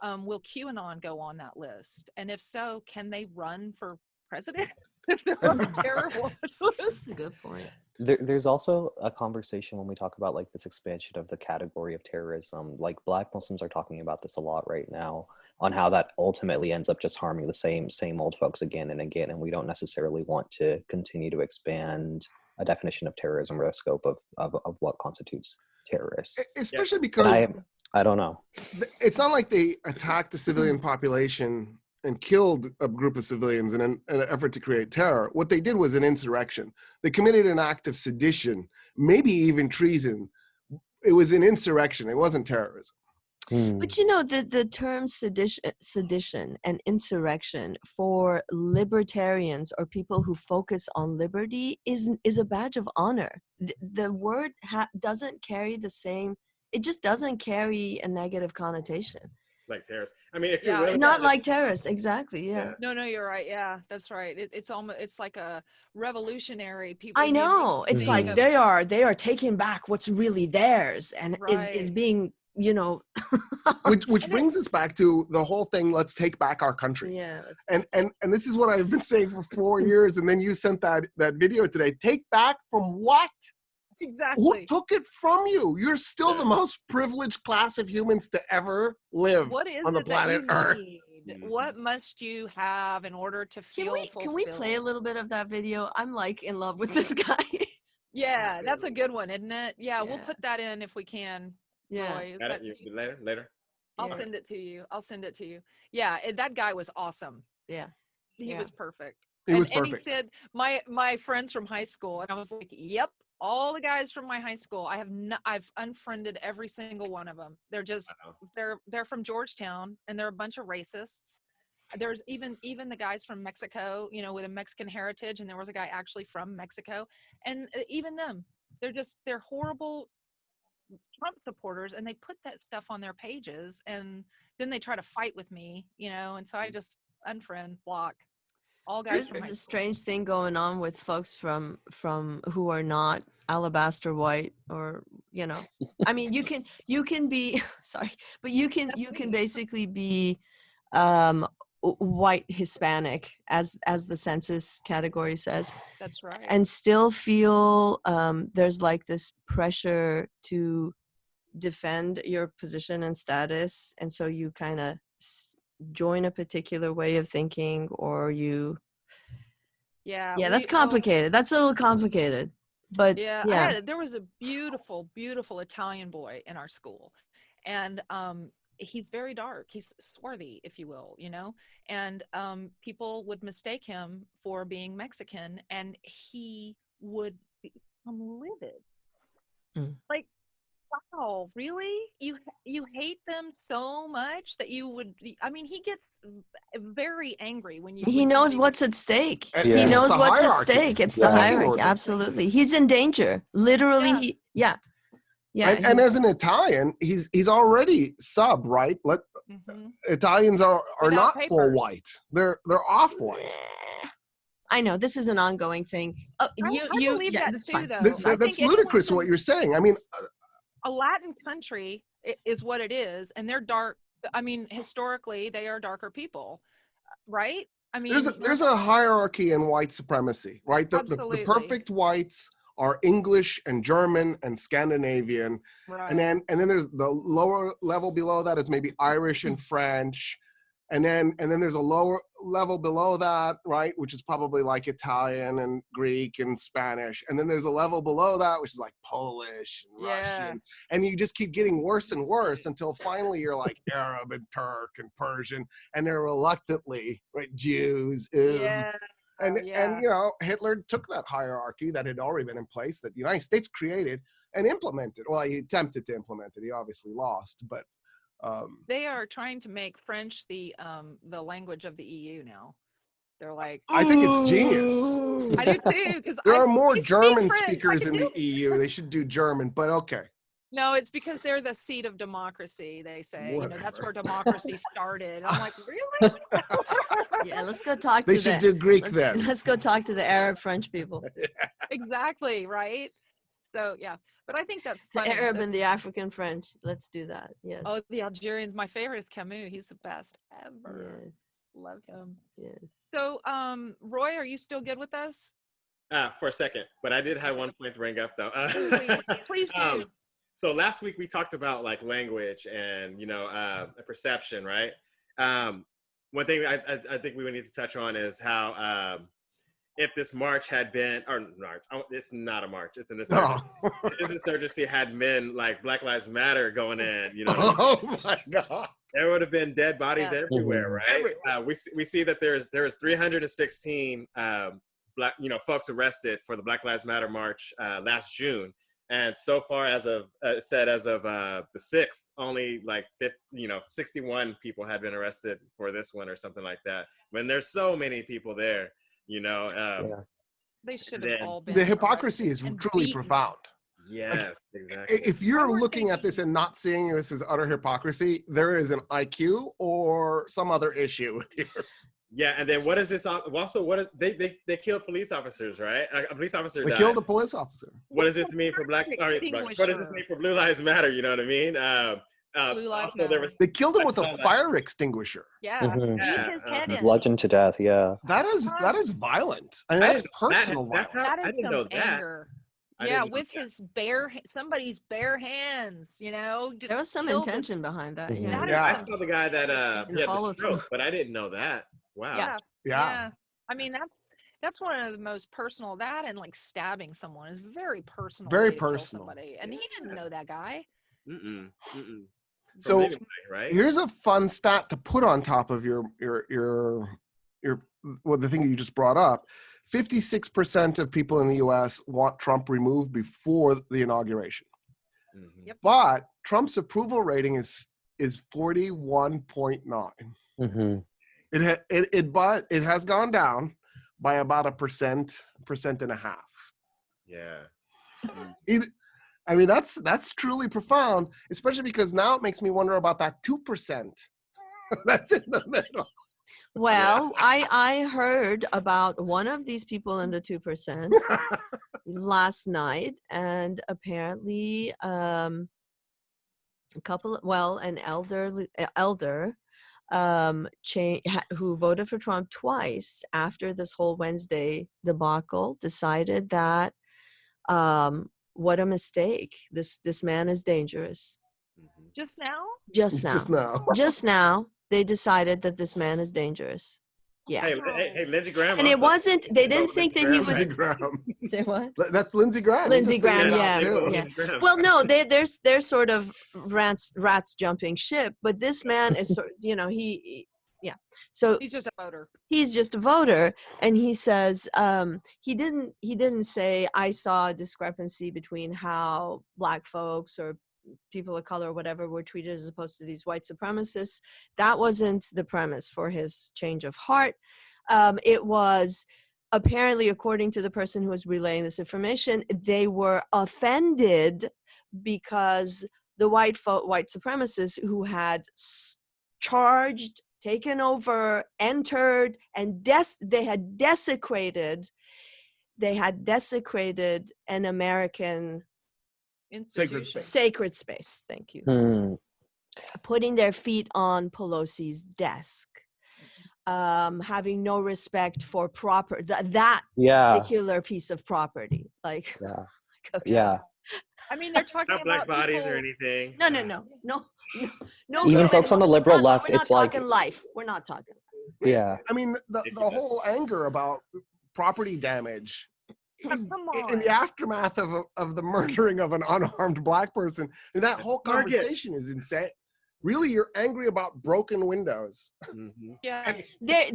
Will QAnon go on that list? And if so, can they run for president if they're on the terror watch list? That's a good point. There's also a conversation when we talk about like this expansion of the category of terrorism. Like Black Muslims are talking about this a lot right now, on how that ultimately ends up just harming the same old folks again and again, and we don't necessarily want to continue to expand a definition of terrorism or a scope of what constitutes terrorists. Especially And because I don't know. it's not like they attacked the civilian population and killed a group of civilians in an effort to create terror. What they did was an insurrection. They committed an act of sedition, maybe even treason. It was an insurrection. It wasn't terrorism. But you know, the term sedition and insurrection for libertarians or people who focus on liberty is a badge of honor. The word doesn't carry the same. It just doesn't carry a negative connotation. Like terrorists. I mean, if you're Yeah, really Not like terrorists, exactly. Yeah. No, you're right. Yeah, that's right. It's almost, it's like a revolutionary people. I know. It's Mhm. like they are taking back what's really theirs and is Right. being, you know. Which brings us back to the whole thing, let's take back our country. Yeah. And this is what I've been saying for 4 years, and then you sent that video today. Take back from what? Who Exactly. took it from you? You're still the most privileged class of humans to ever live What is on the it that you planet Earth. need? What must you have in order to feel fulfilled? Can we play a little bit of that video? I'm like in love with this guy. Yeah, that's a good one, isn't it? Yeah, we'll Yeah. put that in if we can. Yeah. Roy, is Got that, it? Later. I'll Yeah. send it to you. Yeah, that guy was awesome. Yeah. He Yeah. was perfect. He was And perfect. he said, my friends from high school, and I was like, yep, all the guys from my high school. I've unfriended every single one of them. They're just they're from Georgetown, and they're a bunch of racists. There's even the guys from Mexico, you know, with a Mexican heritage, and there was a guy actually from Mexico, and even them, they're horrible Trump supporters, and they put that stuff on their pages, and then they try to fight with me, you know, and so I just unfriend, block all guys from There's high a school. strange thing going on with folks from who are not alabaster white, or you know, I mean, you can be sorry, but you can basically be white Hispanic, as the census category says, That's right. and still feel there's like this pressure to defend your position and status, and so you kind of join a particular way of thinking, or you that's complicated. That's a little complicated, but yeah, there was a beautiful Italian boy in our school, and he's very dark, he's swarthy, if you will, you know, and people would mistake him for being Mexican, and he would become livid. Like, wow, really? You hate them so much that you would, I mean, he gets very angry when he knows what's at stake. He It's knows the what's at hierarchy. stake. It's the Yeah. hierarchy. Order. Absolutely. He's in danger. Literally. Yeah. And as an Italian, he's already sub, right? Italians are Without not full papers. white. They're off white. I know this is an ongoing thing. I believe that that's too, fine. though. That's I think anyone ludicrous from what you're saying. I mean, a Latin country is what it is, and they're dark. I mean, historically, they are darker people, right? I mean, there's a hierarchy in white supremacy, right? The Absolutely. perfect whites are English and German and Scandinavian, right. and then there's the lower level below that is maybe Irish and French, and then there's a lower level below that, right, which is probably like Italian and Greek and Spanish, and then there's a level below that which is like Polish and Russian, and you just keep getting worse and worse until finally you're like Arab and Turk and Persian, and they're reluctantly, right, Jews. And you know, Hitler took that hierarchy that had already been in place that the United States created and implemented. Well, he attempted to implement it. He obviously lost, but they are trying to make French the language of the EU now. They're like, I think it's genius. I do too, because there are more I speak German French. speakers in the EU. They should do German, but okay. No, it's because they're the seat of democracy, they say. You know, that's where democracy started. I'm like, really? Yeah, let's go talk They to should do Greek then. Let's go talk to the Arab French people. Exactly, right? So yeah, but I think that's The funny. Arab and the African French. Let's do that. Yes. Oh, the Algerians. My favorite is Camus. He's the best ever. Yes. Love him. Yes. So, Roy, are you still good with us? For a second, but I did have one point to bring up though. Please do. So last week we talked about like language and perception, right? One thing I think we need to touch on is how if this march had been, or march, it's not a march, it's an insurgency. This insurgency had been like Black Lives Matter going in, Oh my God. there would have been dead bodies everywhere, Mhm. right? We see that there is 316 Black folks arrested for the Black Lives Matter march last June, and so far as of the 6th, only like 61 people had been arrested for this one or something like that. When there's so many people there, They should have all been. The hypocrisy is arrested and truly beaten. profound. Yes, exactly. If Why you're weren't looking they at this and not seeing this as utter hypocrisy, there is an IQ or some other issue with you. Yeah, and then what is this? Also, what is they killed police officers, right? A police officer They died. killed a police officer. What does this mean for what does this mean for Blue Lives Matter? You know what I mean? Blue Lives also, there Matter. was They killed him with a like- fire extinguisher. Yeah, Mhm. beat his head in. Bludgeoned to death. Yeah. That is violent. I mean, I that's didn't know that. personal That's violence. how That I is didn't some know that. anger. I Yeah, didn't know with that. his somebody's bare hands. Just There was some killed intention behind that. Mhm. Yeah. That Yeah. I is saw the guy that And had follow the through. stroke, but I didn't know that. Wow. Yeah, Yeah. I mean, that's one of the most personal. That and like stabbing someone is very personal. Very way to kill personal. somebody. And he didn't know that guy. Mm-mm. Mm-mm. So, From anybody, right? Here's a fun stat to put on top of your the thing that you just brought up. 56% of people in the US want Trump removed before the inauguration. Mhm. Yep. But Trump's approval rating is 41.9. Mhm. It has gone down by about a percent and a half. Yeah. I mean, that's truly profound, especially because now it makes me wonder about that 2% that's in the middle. Well, I heard about one of these people in the 2% last night, and apparently an elder who voted for Trump twice after this whole Wednesday debacle decided that what a mistake. This man is dangerous. Mhm. Just now? Just now. Just now, they decided that this man is dangerous. Yeah. Hey, Lindsey Graham. And it also- wasn't, they didn't think that he was, Lindsey Graham. say what? That's Lindsey Graham. Lindsey He just figured Graham, it out, yeah, too. yeah. Lindsey Graham. Well, no, they're sort of rats jumping ship, but this man is sort, so He's just a voter. he's just a voter, and he says he didn't say I saw a discrepancy between how Black folks or people of color or whatever were treated as opposed to these white supremacists. That wasn't the premise for his change of heart. It was apparently, according to the person who was relaying this information, they were offended because the white supremacists who had charged, taken over, entered, and they had desecrated an American Institution. sacred space. Thank you. Hmm. Putting their feet on Pelosi's desk, having no respect for that Yeah. particular piece of property. Like, Yeah. okay. Yeah. I mean, they're talking Not black about bodies people, or anything. No. Even human- folks on the liberal we're left, not it's like, talking life. We're not talking. yeah. I mean, the whole anger about property damage Come in the on. aftermath of the murdering of an unarmed Black person, and that whole Target. conversation is insane. Really, you're angry about broken windows. Mhm. Yeah. And They're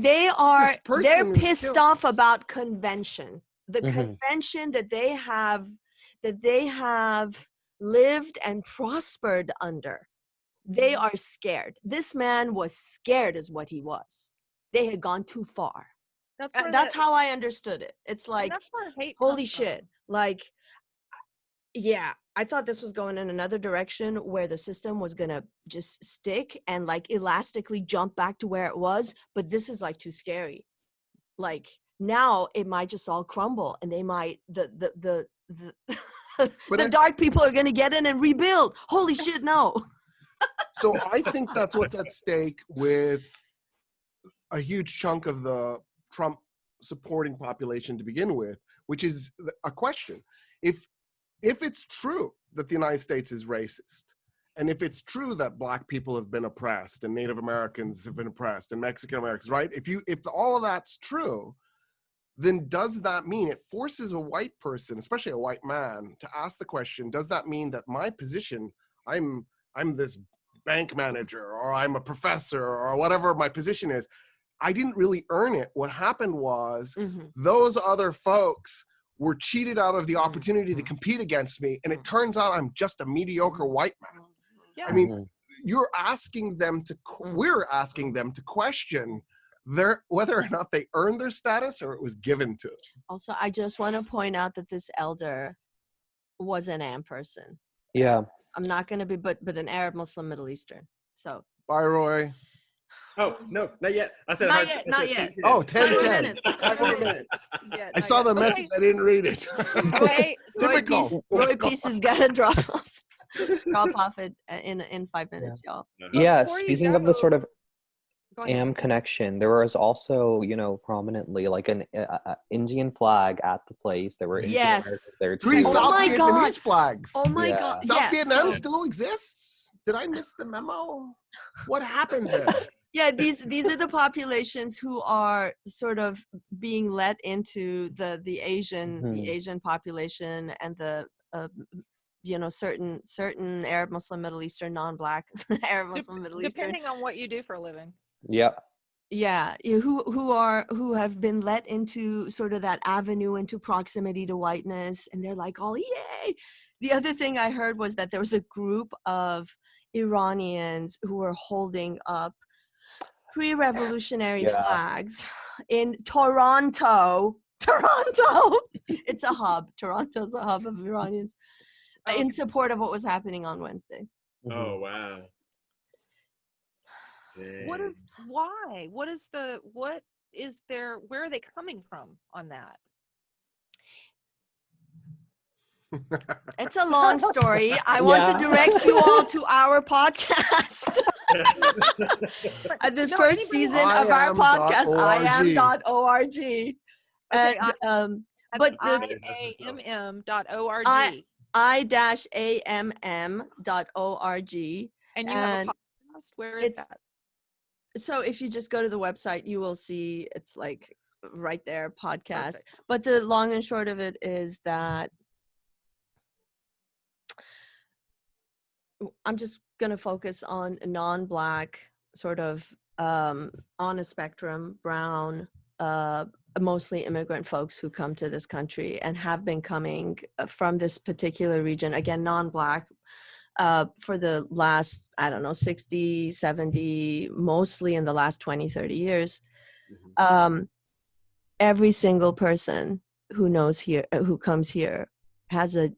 person was pissed killed. off about convention. The Mhm. convention that they have lived and prospered under. They are scared. This man was scared is what he was. They had gone too far. That's how I understood it. It's like, that's where hate holy comes from. shit. Like, yeah, I thought this was going in another direction where the system was going to just stick and like elastically jump back to where it was. But this is like too scary. Like now it might just all crumble and they might, The dark people are going to get in and rebuild. Holy shit, no. So I think that's what's at stake with a huge chunk of the Trump supporting population to begin with, which is a question. If it's true that the United States is racist, and if it's true that Black people have been oppressed and Native Americans have been oppressed and Mexican Americans, right? If all of that's true, then does that mean it forces a white person, especially a white man, to ask the question, does that mean that my position, I'm this bank manager, or I'm a professor, or whatever my position is, I didn't really earn it. What happened was those other folks were cheated out of the opportunity to compete against me, and it turns out I'm just a mediocre white man. Yeah. I mean, we're asking them to question whether or not they earned their status or it was given to them. Also, I just want to point out that this elder was an Am person. Yeah. I'm not going to be, but an Arab, Muslim, Middle Eastern. So. Bye, Roy. Oh, no, not yet. I said not yet. Oh, 10 10 minutes. 10 minutes. Yeah, I saw the message. I didn't read it. Roy Peace has got to drop off it in 5 minutes, y'all. Yeah, Before you speaking of the go- sort of Go ahead. Am connection, there was also, prominently like an Indian flag at the place. There were Indian Yes. Americans there too. 3 Oh South my Vietnamese God. flags. Oh my Yeah. God. South Yeah, Vietnam so- still exists? Did I miss the memo? What happened there? Yeah, these are the populations who are sort of being let into the Asian population and the certain Arab, Muslim, Middle Eastern, non-Black Arab, Muslim, Middle Eastern. Depending on what you do for a living. Yeah. Yeah, who have been let into sort of that avenue into proximity to whiteness, and they're like, oh yay. The other thing I heard was that there was a group of Iranians who were holding up pre-revolutionary flags in Toronto. It's a hub. Toronto's a hub of Iranians in support of what was happening on Wednesday. Oh, wow. Dang. Why? What is there, where are they coming from on that? It's a long story. I want to direct you all to our podcast. The first season of our podcast, I-AM.org. And but the IAMM.org. I-AMM.org. And you have a podcast? Where is that? So if you just go to the website, you will see it's like right there, podcast. Perfect. But the long and short of it is that I'm just going to focus on non-Black, sort of on a spectrum, brown, mostly immigrant folks who come to this country and have been coming from this particular region, again, non-Black, for the last, 60, 70, mostly in the last 20, 30 years. Every single person who comes here has a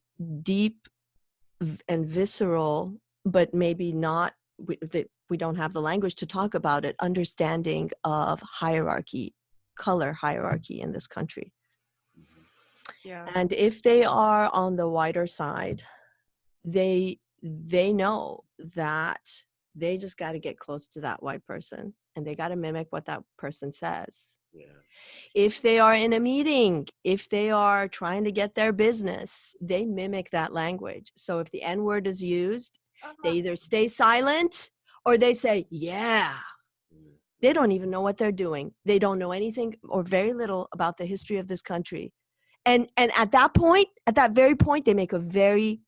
deep and visceral, but maybe not, we don't have the language to talk about it, understanding of hierarchy, color hierarchy in this country. Yeah. And if they are on the whiter side, they know that they just got to get close to that white person and they got to mimic what that person says. Yeah. If they are in a meeting, if they are trying to get their business, they mimic that language. So if the N-word is used, they either stay silent or they say, yeah. They don't even know what they're doing. They don't know anything or very little about the history of this country. And at that very point, they make a very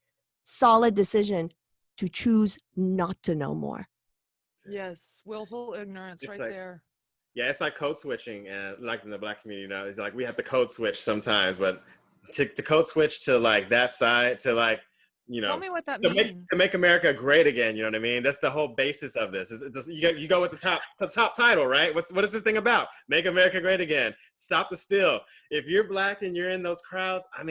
solid decision to choose not to know more. Yes, willful ignorance It's right like- there. Yeah, it's like code switching, and like in the Black community now, it's like we have to code switch sometimes, but to code switch to like that side, to like, Tell me what that to means. make America great again. You know what I mean? That's the whole basis of this. You go with the top title, right? What is this thing about? Make America great again. Stop the steal. If you're Black and you're in those crowds, I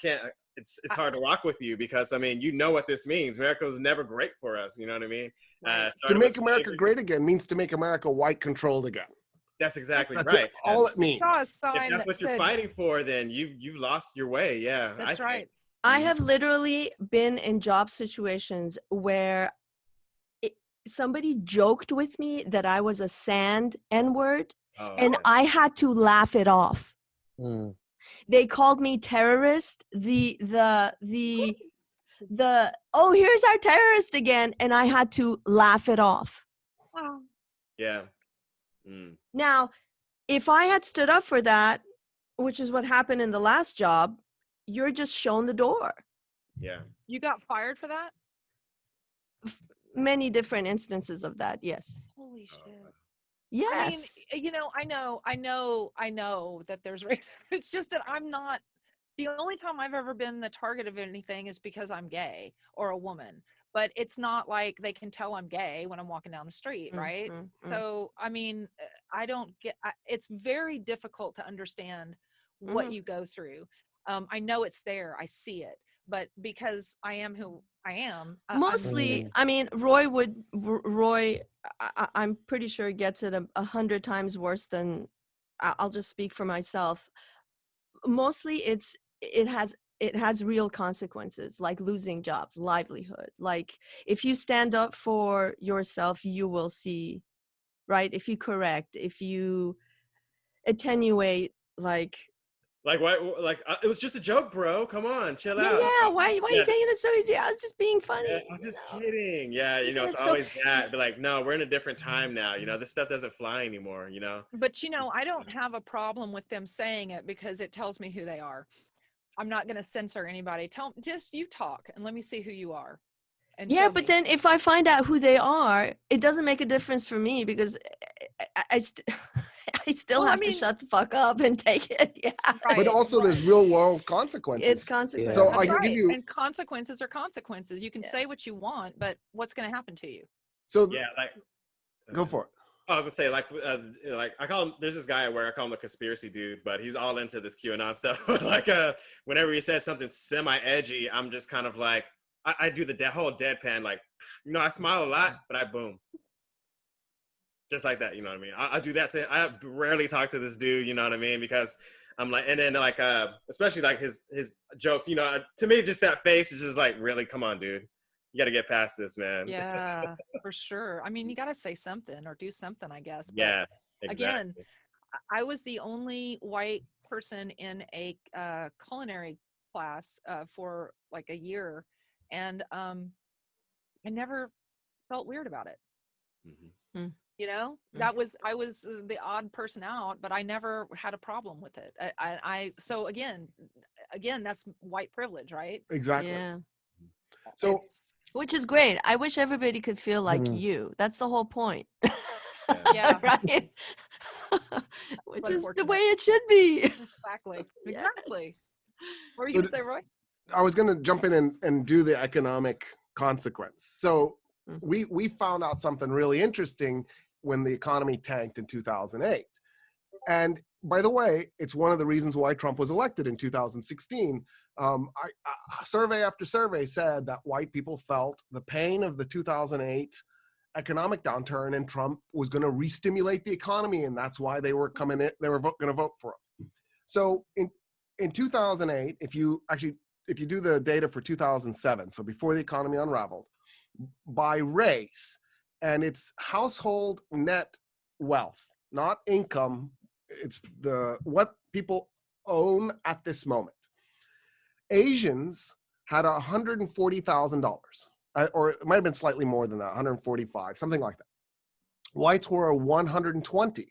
can't. It's hard to rock with you because you know what this means. America was never great for us. You know what I mean? Right. To make America great again means to make America white controlled again. That's exactly That's right. all it means. Saw a If sign that's that what you're said, fighting for, then you've lost your way. Yeah, that's right. I have literally been in job situations where somebody joked with me that I was a sand N-word, and I had to laugh it off. Mm. They called me terrorist. Oh, here's our terrorist again, and I had to laugh it off. Wow. Yeah. Mm. Now, if I had stood up for that, which is what happened in the last job, you're just shown the door. Yeah. You got fired for that? Many different instances of that, yes. Holy shit. Yes. I mean, I know that there's racism. It's just that I'm not. The only time I've ever been the target of anything is because I'm gay or a woman. But it's not like they can tell I'm gay when I'm walking down the street, right? So, I mean, I don't get. It's very difficult to understand what you go through. I know it's there. I see it. But because I am who I am, Mostly, I mean, Roy, I'm pretty sure gets it 100 times worse than, I'll just speak for myself. Mostly it has real consequences, like losing jobs, livelihood. Like if you stand up for yourself, you will see, right? If you correct, if you attenuate, like why? Like it was just a joke, bro. Come on, chill out. yeah, why are you taking it so easy? I was just being funny. Yeah, I'm just kidding. Yeah, you know, it's So- always that. But like, no, we're in a different time now. You know, this stuff doesn't fly anymore. You know. But I don't have a problem with them saying it because it tells me who they are. I'm not going to censor anybody. Just you talk and let me see who you are. And yeah, show but me. then if I find out who they are, it doesn't make a difference for me because I still have to shut the fuck up and take it. Yeah. Right, But also there's real world consequences. It's consequences. So Yeah. I can give you. And consequences are consequences. You can say what you want, but what's going to happen to you? So Yeah, like. go for it. I was gonna say, like I call him. There's this guy where I call him a conspiracy dude, but he's all into this QAnon stuff. Like, whenever he says something semi-edgy, I'm just kind of like, I do the whole deadpan, like, you know, I smile a lot, but I boom, just like that. You know what I mean? I do that to. I rarely talk to this dude. You know what I mean? Because I'm like, and then like, especially like his jokes. You know, to me, just that face is just like, really, come on, dude. You got to get past this, man. Yeah, for sure. I mean, you got to say something or do something, I guess. But Yeah, exactly. again, I was the only white person in a culinary class for like a year, and I never felt weird about it. Mm-hmm. You know, I was the odd person out, but I never had a problem with it. So again, that's white privilege, right? Exactly. Yeah. So which is great. I wish everybody could feel like you. That's the whole point. Yeah. Right. Which is the way it should be. Exactly. Yes. Exactly. What were you going to say, Roy? I was going to jump in and do the economic consequence. So we found out something really interesting when the economy tanked in 2008. And by the way, it's one of the reasons why Trump was elected in 2016. Survey after survey said that white people felt the pain of the 2008 economic downturn, and Trump was going to re-stimulate the economy, and that's why they were coming in. They were going to vote for him. So in 2008, if you do the data for 2007, so before the economy unraveled, by race, and it's household net wealth, not income. It's what people own at this moment. Asians had $140,000, or it might have been slightly more than that, 145, something like that. Whites were 120.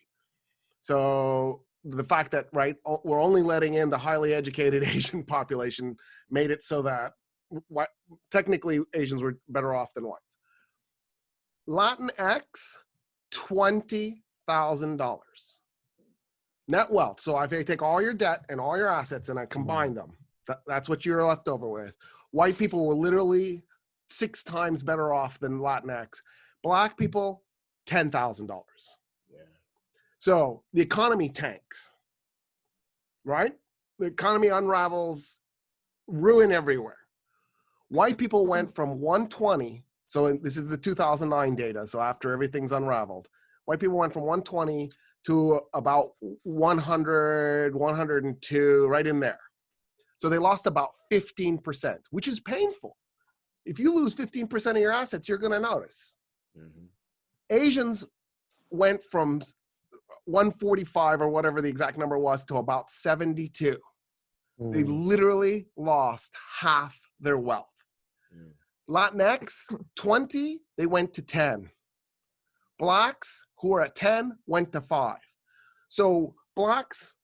So the fact that, right, we're only letting in the highly educated Asian population made it so that technically Asians were better off than whites. Latinx, $20,000. Net wealth. So if I take all your debt and all your assets and I combine them, that's what you're left over with. White people were literally 6 times better off than Latinx. Black people, $10,000. Yeah. So the economy tanks, right? The economy unravels, ruin everywhere. White people went from 120. So this is the 2009 data. So after everything's unraveled, white people went from 120 to about 100, 102, right in there. So they lost about 15%, which is painful. If you lose 15% of your assets, you're going to notice. Mhm. Asians went from 145 or whatever the exact number was to about 72. They literally lost half their wealth. Mm. Latinx, 20, they went to 10. Blacks, who are at 10, went to 5. So blacks,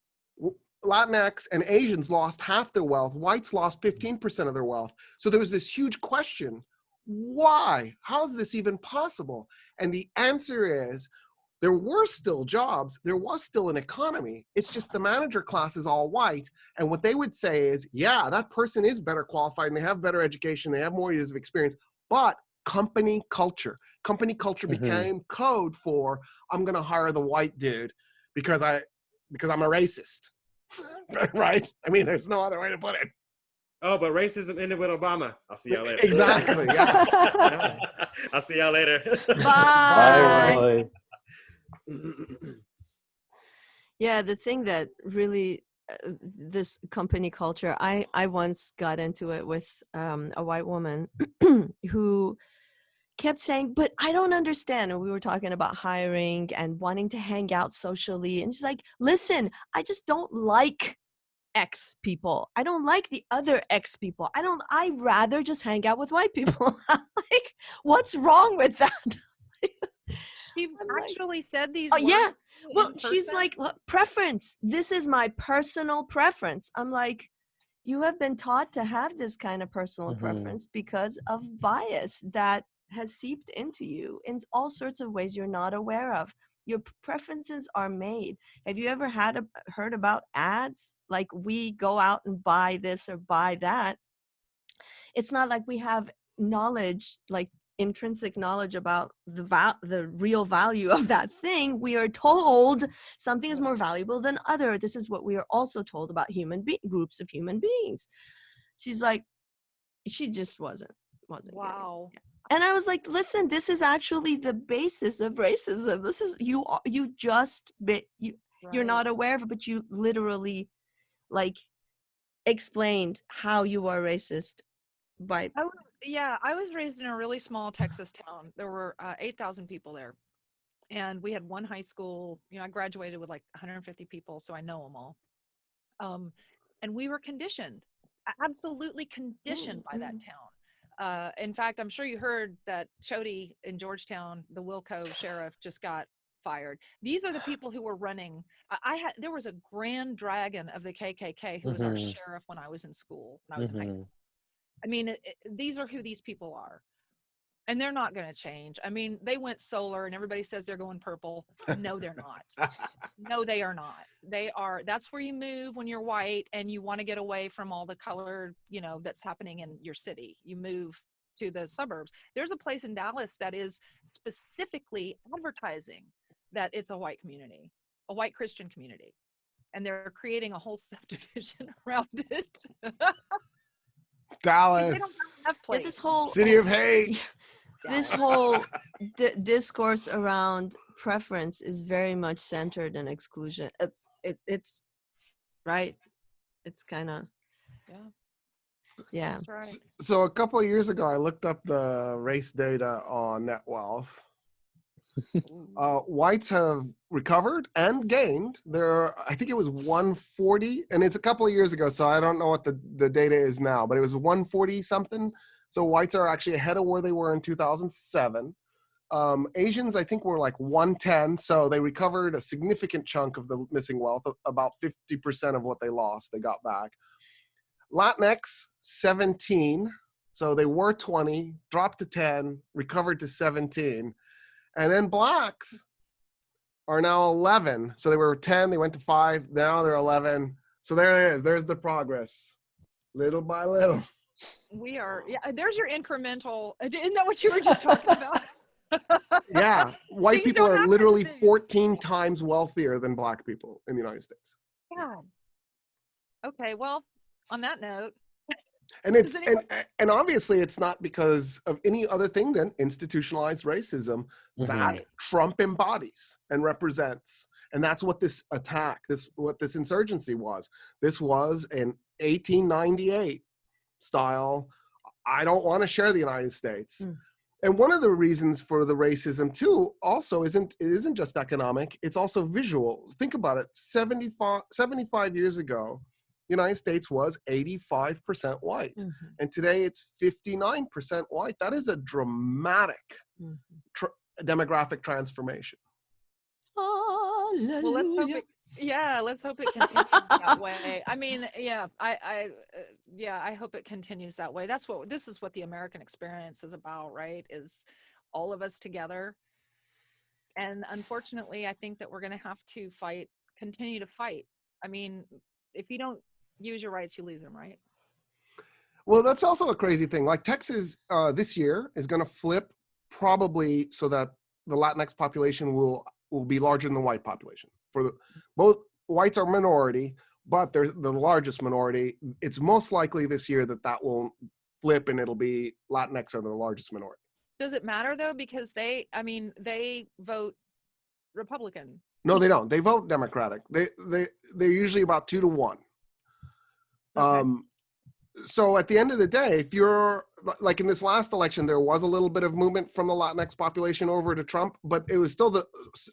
Latinx, and Asians lost half their wealth. Whites lost 15% of their wealth. So there was this huge question, why? How is this even possible? And the answer is, there were still jobs. There was still an economy. It's just the manager class is all white. And what they would say is, yeah, that person is better qualified and they have better education. They have more years of experience, but company culture became code for, I'm going to hire the white dude because I'm a racist. Right? I mean, there's no other way to put it. Oh, but racism ended with Obama. I'll see y'all later. Exactly. Yeah. I'll see y'all later. Bye. Roy. Yeah, the thing that really this company culture, I once got into it with a white woman who kept saying, but I don't understand. And we were talking about hiring and wanting to hang out socially. And she's like, listen, I just don't like X people. I don't like the other X people. I rather just hang out with white people. Like, what's wrong with that? She I'm actually said these Oh, words. yeah. in Well, she's person? like, "Look, preference. This is my personal preference." I'm like, you have been taught to have this kind of personal preference because of bias that has seeped into you in all sorts of ways you're not aware of. Your preferences are made. Have you ever heard about ads? Like, we go out and buy this or buy that. It's not like we have knowledge, like intrinsic knowledge about the real value of that thing. We are told something is more valuable than other. This is what we are also told about groups of human beings. She's like, she just wasn't getting it. Wow. And I was like, listen, this is actually the basis of racism. This is you're not aware of it, but you literally like explained how you are racist by I was raised in a really small Texas town. There were 8,000 people there. And we had one high school. I graduated with like 150 people, so I know them all. And we were conditioned, absolutely conditioned by that town. In fact, I'm sure you heard that Chody in Georgetown, the Wilco sheriff, just got fired. These are the people who were running. There was a grand dragon of the KKK who was our sheriff when I was in school, when I was in high school. I mean, these are who these people are. And they're not going to change. I mean, they went solar and everybody says they're going purple. No, they're not. No, they are not. That's where you move when you're white and you want to get away from all the color, that's happening in your city. You move to the suburbs. There's a place in Dallas that is specifically advertising that it's a white community, a white Christian community. And they're creating a whole subdivision around it. Dallas. They don't have enough place. this whole City of hate. This whole discourse around preference is very much centered in exclusion. It's right. It's kind of yeah. That's right. So a couple of years ago, I looked up the race data on net wealth. Whites have recovered and gained. I think it was 140, and it's a couple of years ago, so I don't know what the data is now, but it was 140 something. So whites are actually ahead of where they were in 2007. Asians, I think, were like 110, so they recovered a significant chunk of the missing wealth, about 50% of what they lost, they got back. Latinx, 17, so they were 20, dropped to 10, recovered to 17. And then blacks are now 11. So they were 10, they went to 5, now they're 11. So there it is. There's the progress, little by little. We are, there's your incremental. Isn't that what you were just talking about? Yeah, white people are literally 14 times wealthier than black people in the United States. Yeah. Okay, well, on that note. And it's and obviously it's not because of any other thing than institutionalized racism that Trump embodies and represents. And that's what this attack, what this insurgency was. This was an 1898 style. I don't want to share the United States. Mm. And one of the reasons for the racism too also isn't just economic, it's also visual. Think about it. 75 years ago, the United States was 85% white. Mhm. And today it's 59% white. That is a dramatic demographic transformation. Hallelujah. Well, let's hope it continues that way. I mean, I hope it continues that way. This is what the American experience is about, right? Is all of us together. And unfortunately, I think that we're going to have to continue to fight. I mean, if you don't use your rights, you lose them, right? Well, that's also a crazy thing. Like Texas this year is going to flip probably so that the Latinx population will be larger than the white population. Both whites are minority, but they're the largest minority. It's most likely this year that will flip and it'll be Latinx are the largest minority. Does it matter though? Because they vote Republican. No, they don't. They vote Democratic. They're usually about 2 to 1. Okay. So at the end of the day, if you're like in this last election, there was a little bit of movement from the Latinx population over to Trump, but it was still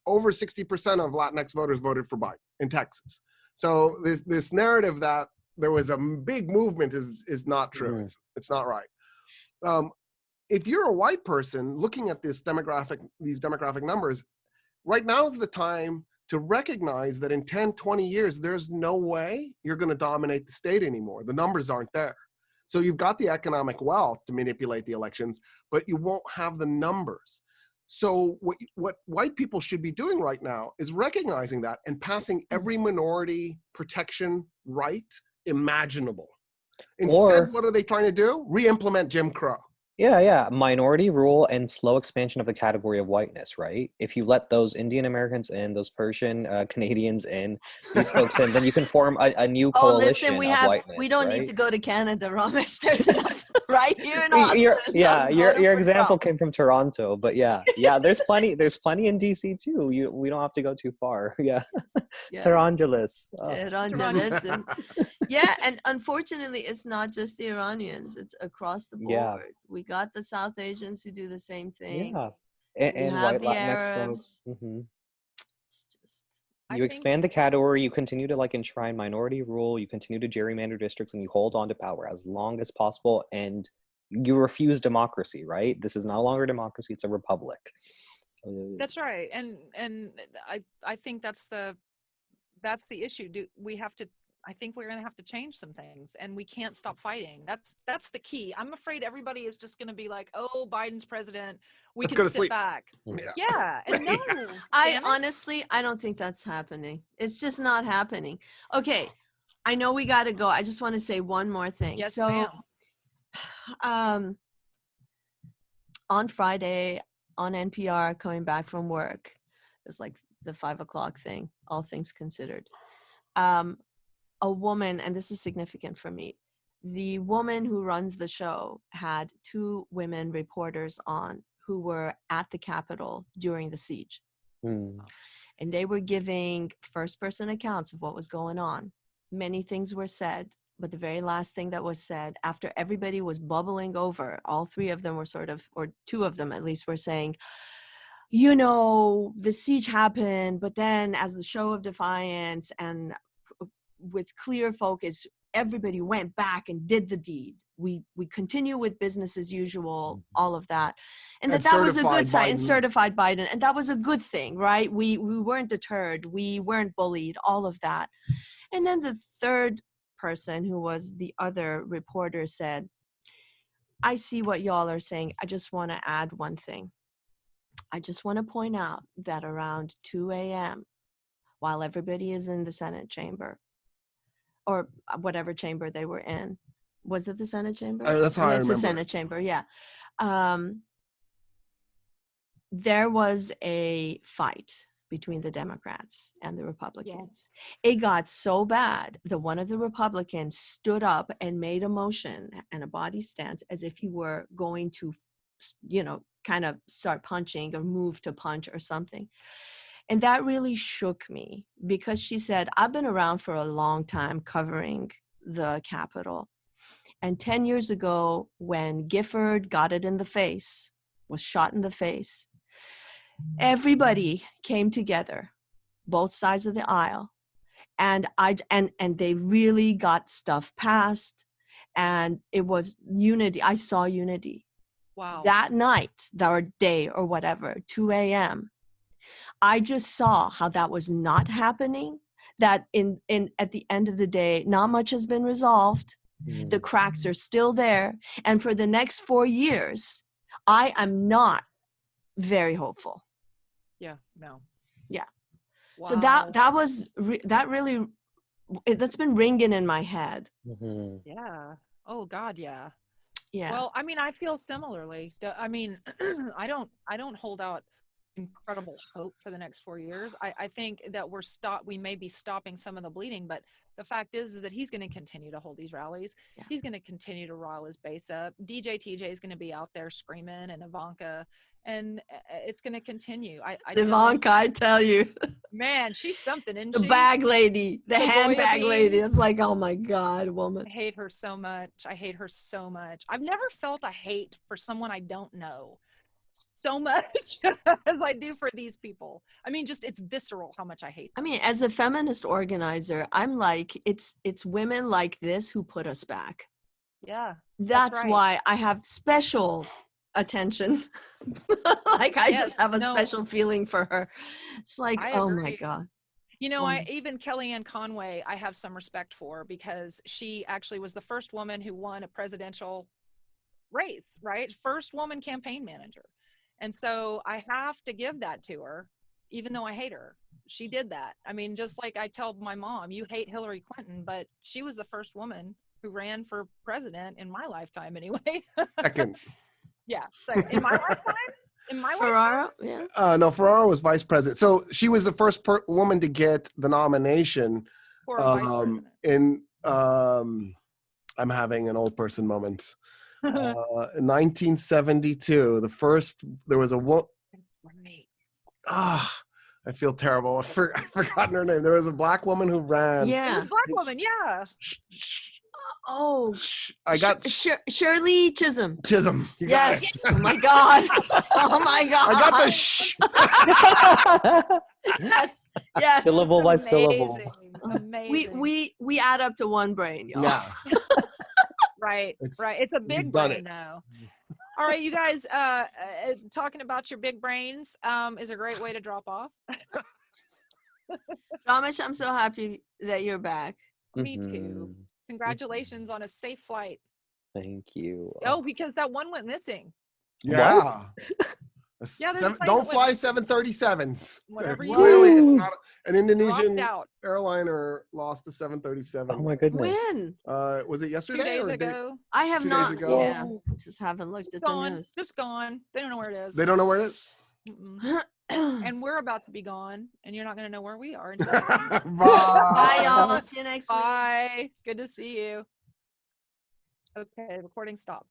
over 60% of Latinx voters voted for Biden in Texas. So this narrative that there was a big movement is not true. Mm-hmm. It's not right. If you're a white person looking at these demographic numbers, right now is the time to recognize that in 10, 20 years, there's no way you're going to dominate the state anymore. The numbers aren't there. So you've got the economic wealth to manipulate the elections, but you won't have the numbers. So what white people should be doing right now is recognizing that and passing every minority protection right imaginable. Instead, what are they trying to do? Re-implement Jim Crow. Yeah. Minority rule and slow expansion of the category of whiteness, right? If you let those Indian Americans in, those Persian Canadians in, these folks in, then you can form a new coalition of whiteness. We don't need to go to Canada, Ramesh. There's enough right here in Austin. Your example came from Toronto, but yeah, there's plenty in DC too. We don't have to go too far. Yeah. Torongelis. Torongelis. And unfortunately, it's not just the Iranians. It's across the board. Yeah. We got the South Asians who do the same thing. Yeah. And white the Latinx Arabs. folks. Mm-hmm. It's just... You expand the category, you continue to enshrine minority rule, you continue to gerrymander districts, and you hold on to power as long as possible, and you refuse democracy, right? This is no longer democracy, it's a republic. That's right. And I think that's the issue. I think we're going to have to change some things, and we can't stop fighting. That's the key. I'm afraid everybody is just going to be like, oh, Biden's president. We can sit back. Yeah. And no, I don't think that's happening. It's just not happening. Okay. I know we got to go. I just want to say one more thing. Yes, so, ma'am. On Friday on NPR, coming back from work, it was like the 5:00 thing, all things considered. A woman, and this is significant for me, the woman who runs the show had 2 women reporters on who were at the Capitol during the siege. And they were giving first-person accounts of what was going on. Many things were said, but the very last thing that was said, after everybody was bubbling over, all 3 of them were or 2 of them at least were saying, the siege happened, but then as the show of defiance and with clear focus, everybody went back and did the deed. We continue with business as usual, all of that. And that was a good sign, and certified Biden. And that was a good thing, right? We weren't deterred. We weren't bullied, all of that. And then the third person, who was the other reporter, said, I see what y'all are saying. I just want to add one thing. I just want to point out that around 2 a.m., while everybody is in the Senate chamber, or whatever chamber they were in. Was it the Senate chamber? That's how I remember. It's the Senate chamber, yeah. There was a fight between the Democrats and the Republicans. Yeah. It got so bad that one of the Republicans stood up and made a motion and a body stance as if he were going to, kind of start punching or move to punch or something. And that really shook me, because she said, I've been around for a long time covering the Capitol. And 10 years ago, when Gifford got it in the face, was shot in the face, everybody came together, both sides of the aisle, and they really got stuff passed, and it was unity. I saw unity. Wow. That night, or day, or whatever, 2 a.m., I just saw how that was not happening, that in at the end of the day, not much has been resolved. The cracks are still there. And for the next 4 years, I am not very hopeful. Yeah. No. Yeah. Wow. So that's been ringing in my head. Yeah. Oh God. Yeah. Yeah. Well, I mean, I feel similarly. I mean, I don't hold out incredible hope for the next 4 years. I think that we may be stopping some of the bleeding, but the fact is that he's going to continue to hold these rallies. Yeah. He's going to continue to rile his base up. DJ TJ is going to be out there screaming, and Ivanka, and it's going to continue. Ivanka, I tell you. Man, she's something, isn't The she? bag lady, the handbag lady. beans. It's like, oh my God, woman. I hate her so much. I've never felt a hate for someone I don't know so much as I do for these people. I mean, just it's visceral how much I hate them. I mean, as a feminist organizer, I'm like, it's women like this who put us back. Yeah. That's right. why I have special attention. Like I just have a special feeling for her. It's like, oh my God. You know, even Kellyanne Conway, I have some respect for, because she actually was the first woman who won a presidential race, right? First woman campaign manager. And so I have to give that to her, even though I hate her. She did that. I mean, just like I tell my mom, you hate Hillary Clinton, but she was the first woman who ran for president in my lifetime anyway. Second. Yeah. So in my lifetime? In my Ferraro? Yeah. No, Ferraro was vice president. So she was the first woman to get the nomination. For vice president. I'm having an old person moment. In 1972, there was a woman. That's right. I feel terrible. I've forgotten her name. There was a black woman who ran. Yeah. It was a black woman, yeah. Oh, I got Shirley Chisholm. Chisholm. Yes. Oh my God. Oh my God. I got the shh. Yes. Yes. Syllable by syllable. Amazing. We add up to one brain, y'all. Yeah. Right. It's a big brain though. All right, you guys, talking about your big brains is a great way to drop off. Ramesh, I'm so happy that you're back. Me too. Congratulations on a safe flight. Thank you. Oh, because that one went missing. Yeah. Yeah, Don't fly 737s. Whatever you Clearly, do. an Indonesian Dropped out airliner lost a 737. Oh my goodness. When? Was it 2 yesterday days or ago. I have 2 not. days ago? Yeah, just haven't looked at the news. Just gone. They don't know where it is. They don't know where it is? And we're about to be gone, and you're not going to know where we are. Bye. Bye, y'all. See you next week. Bye. Good to see you. Okay, recording stopped.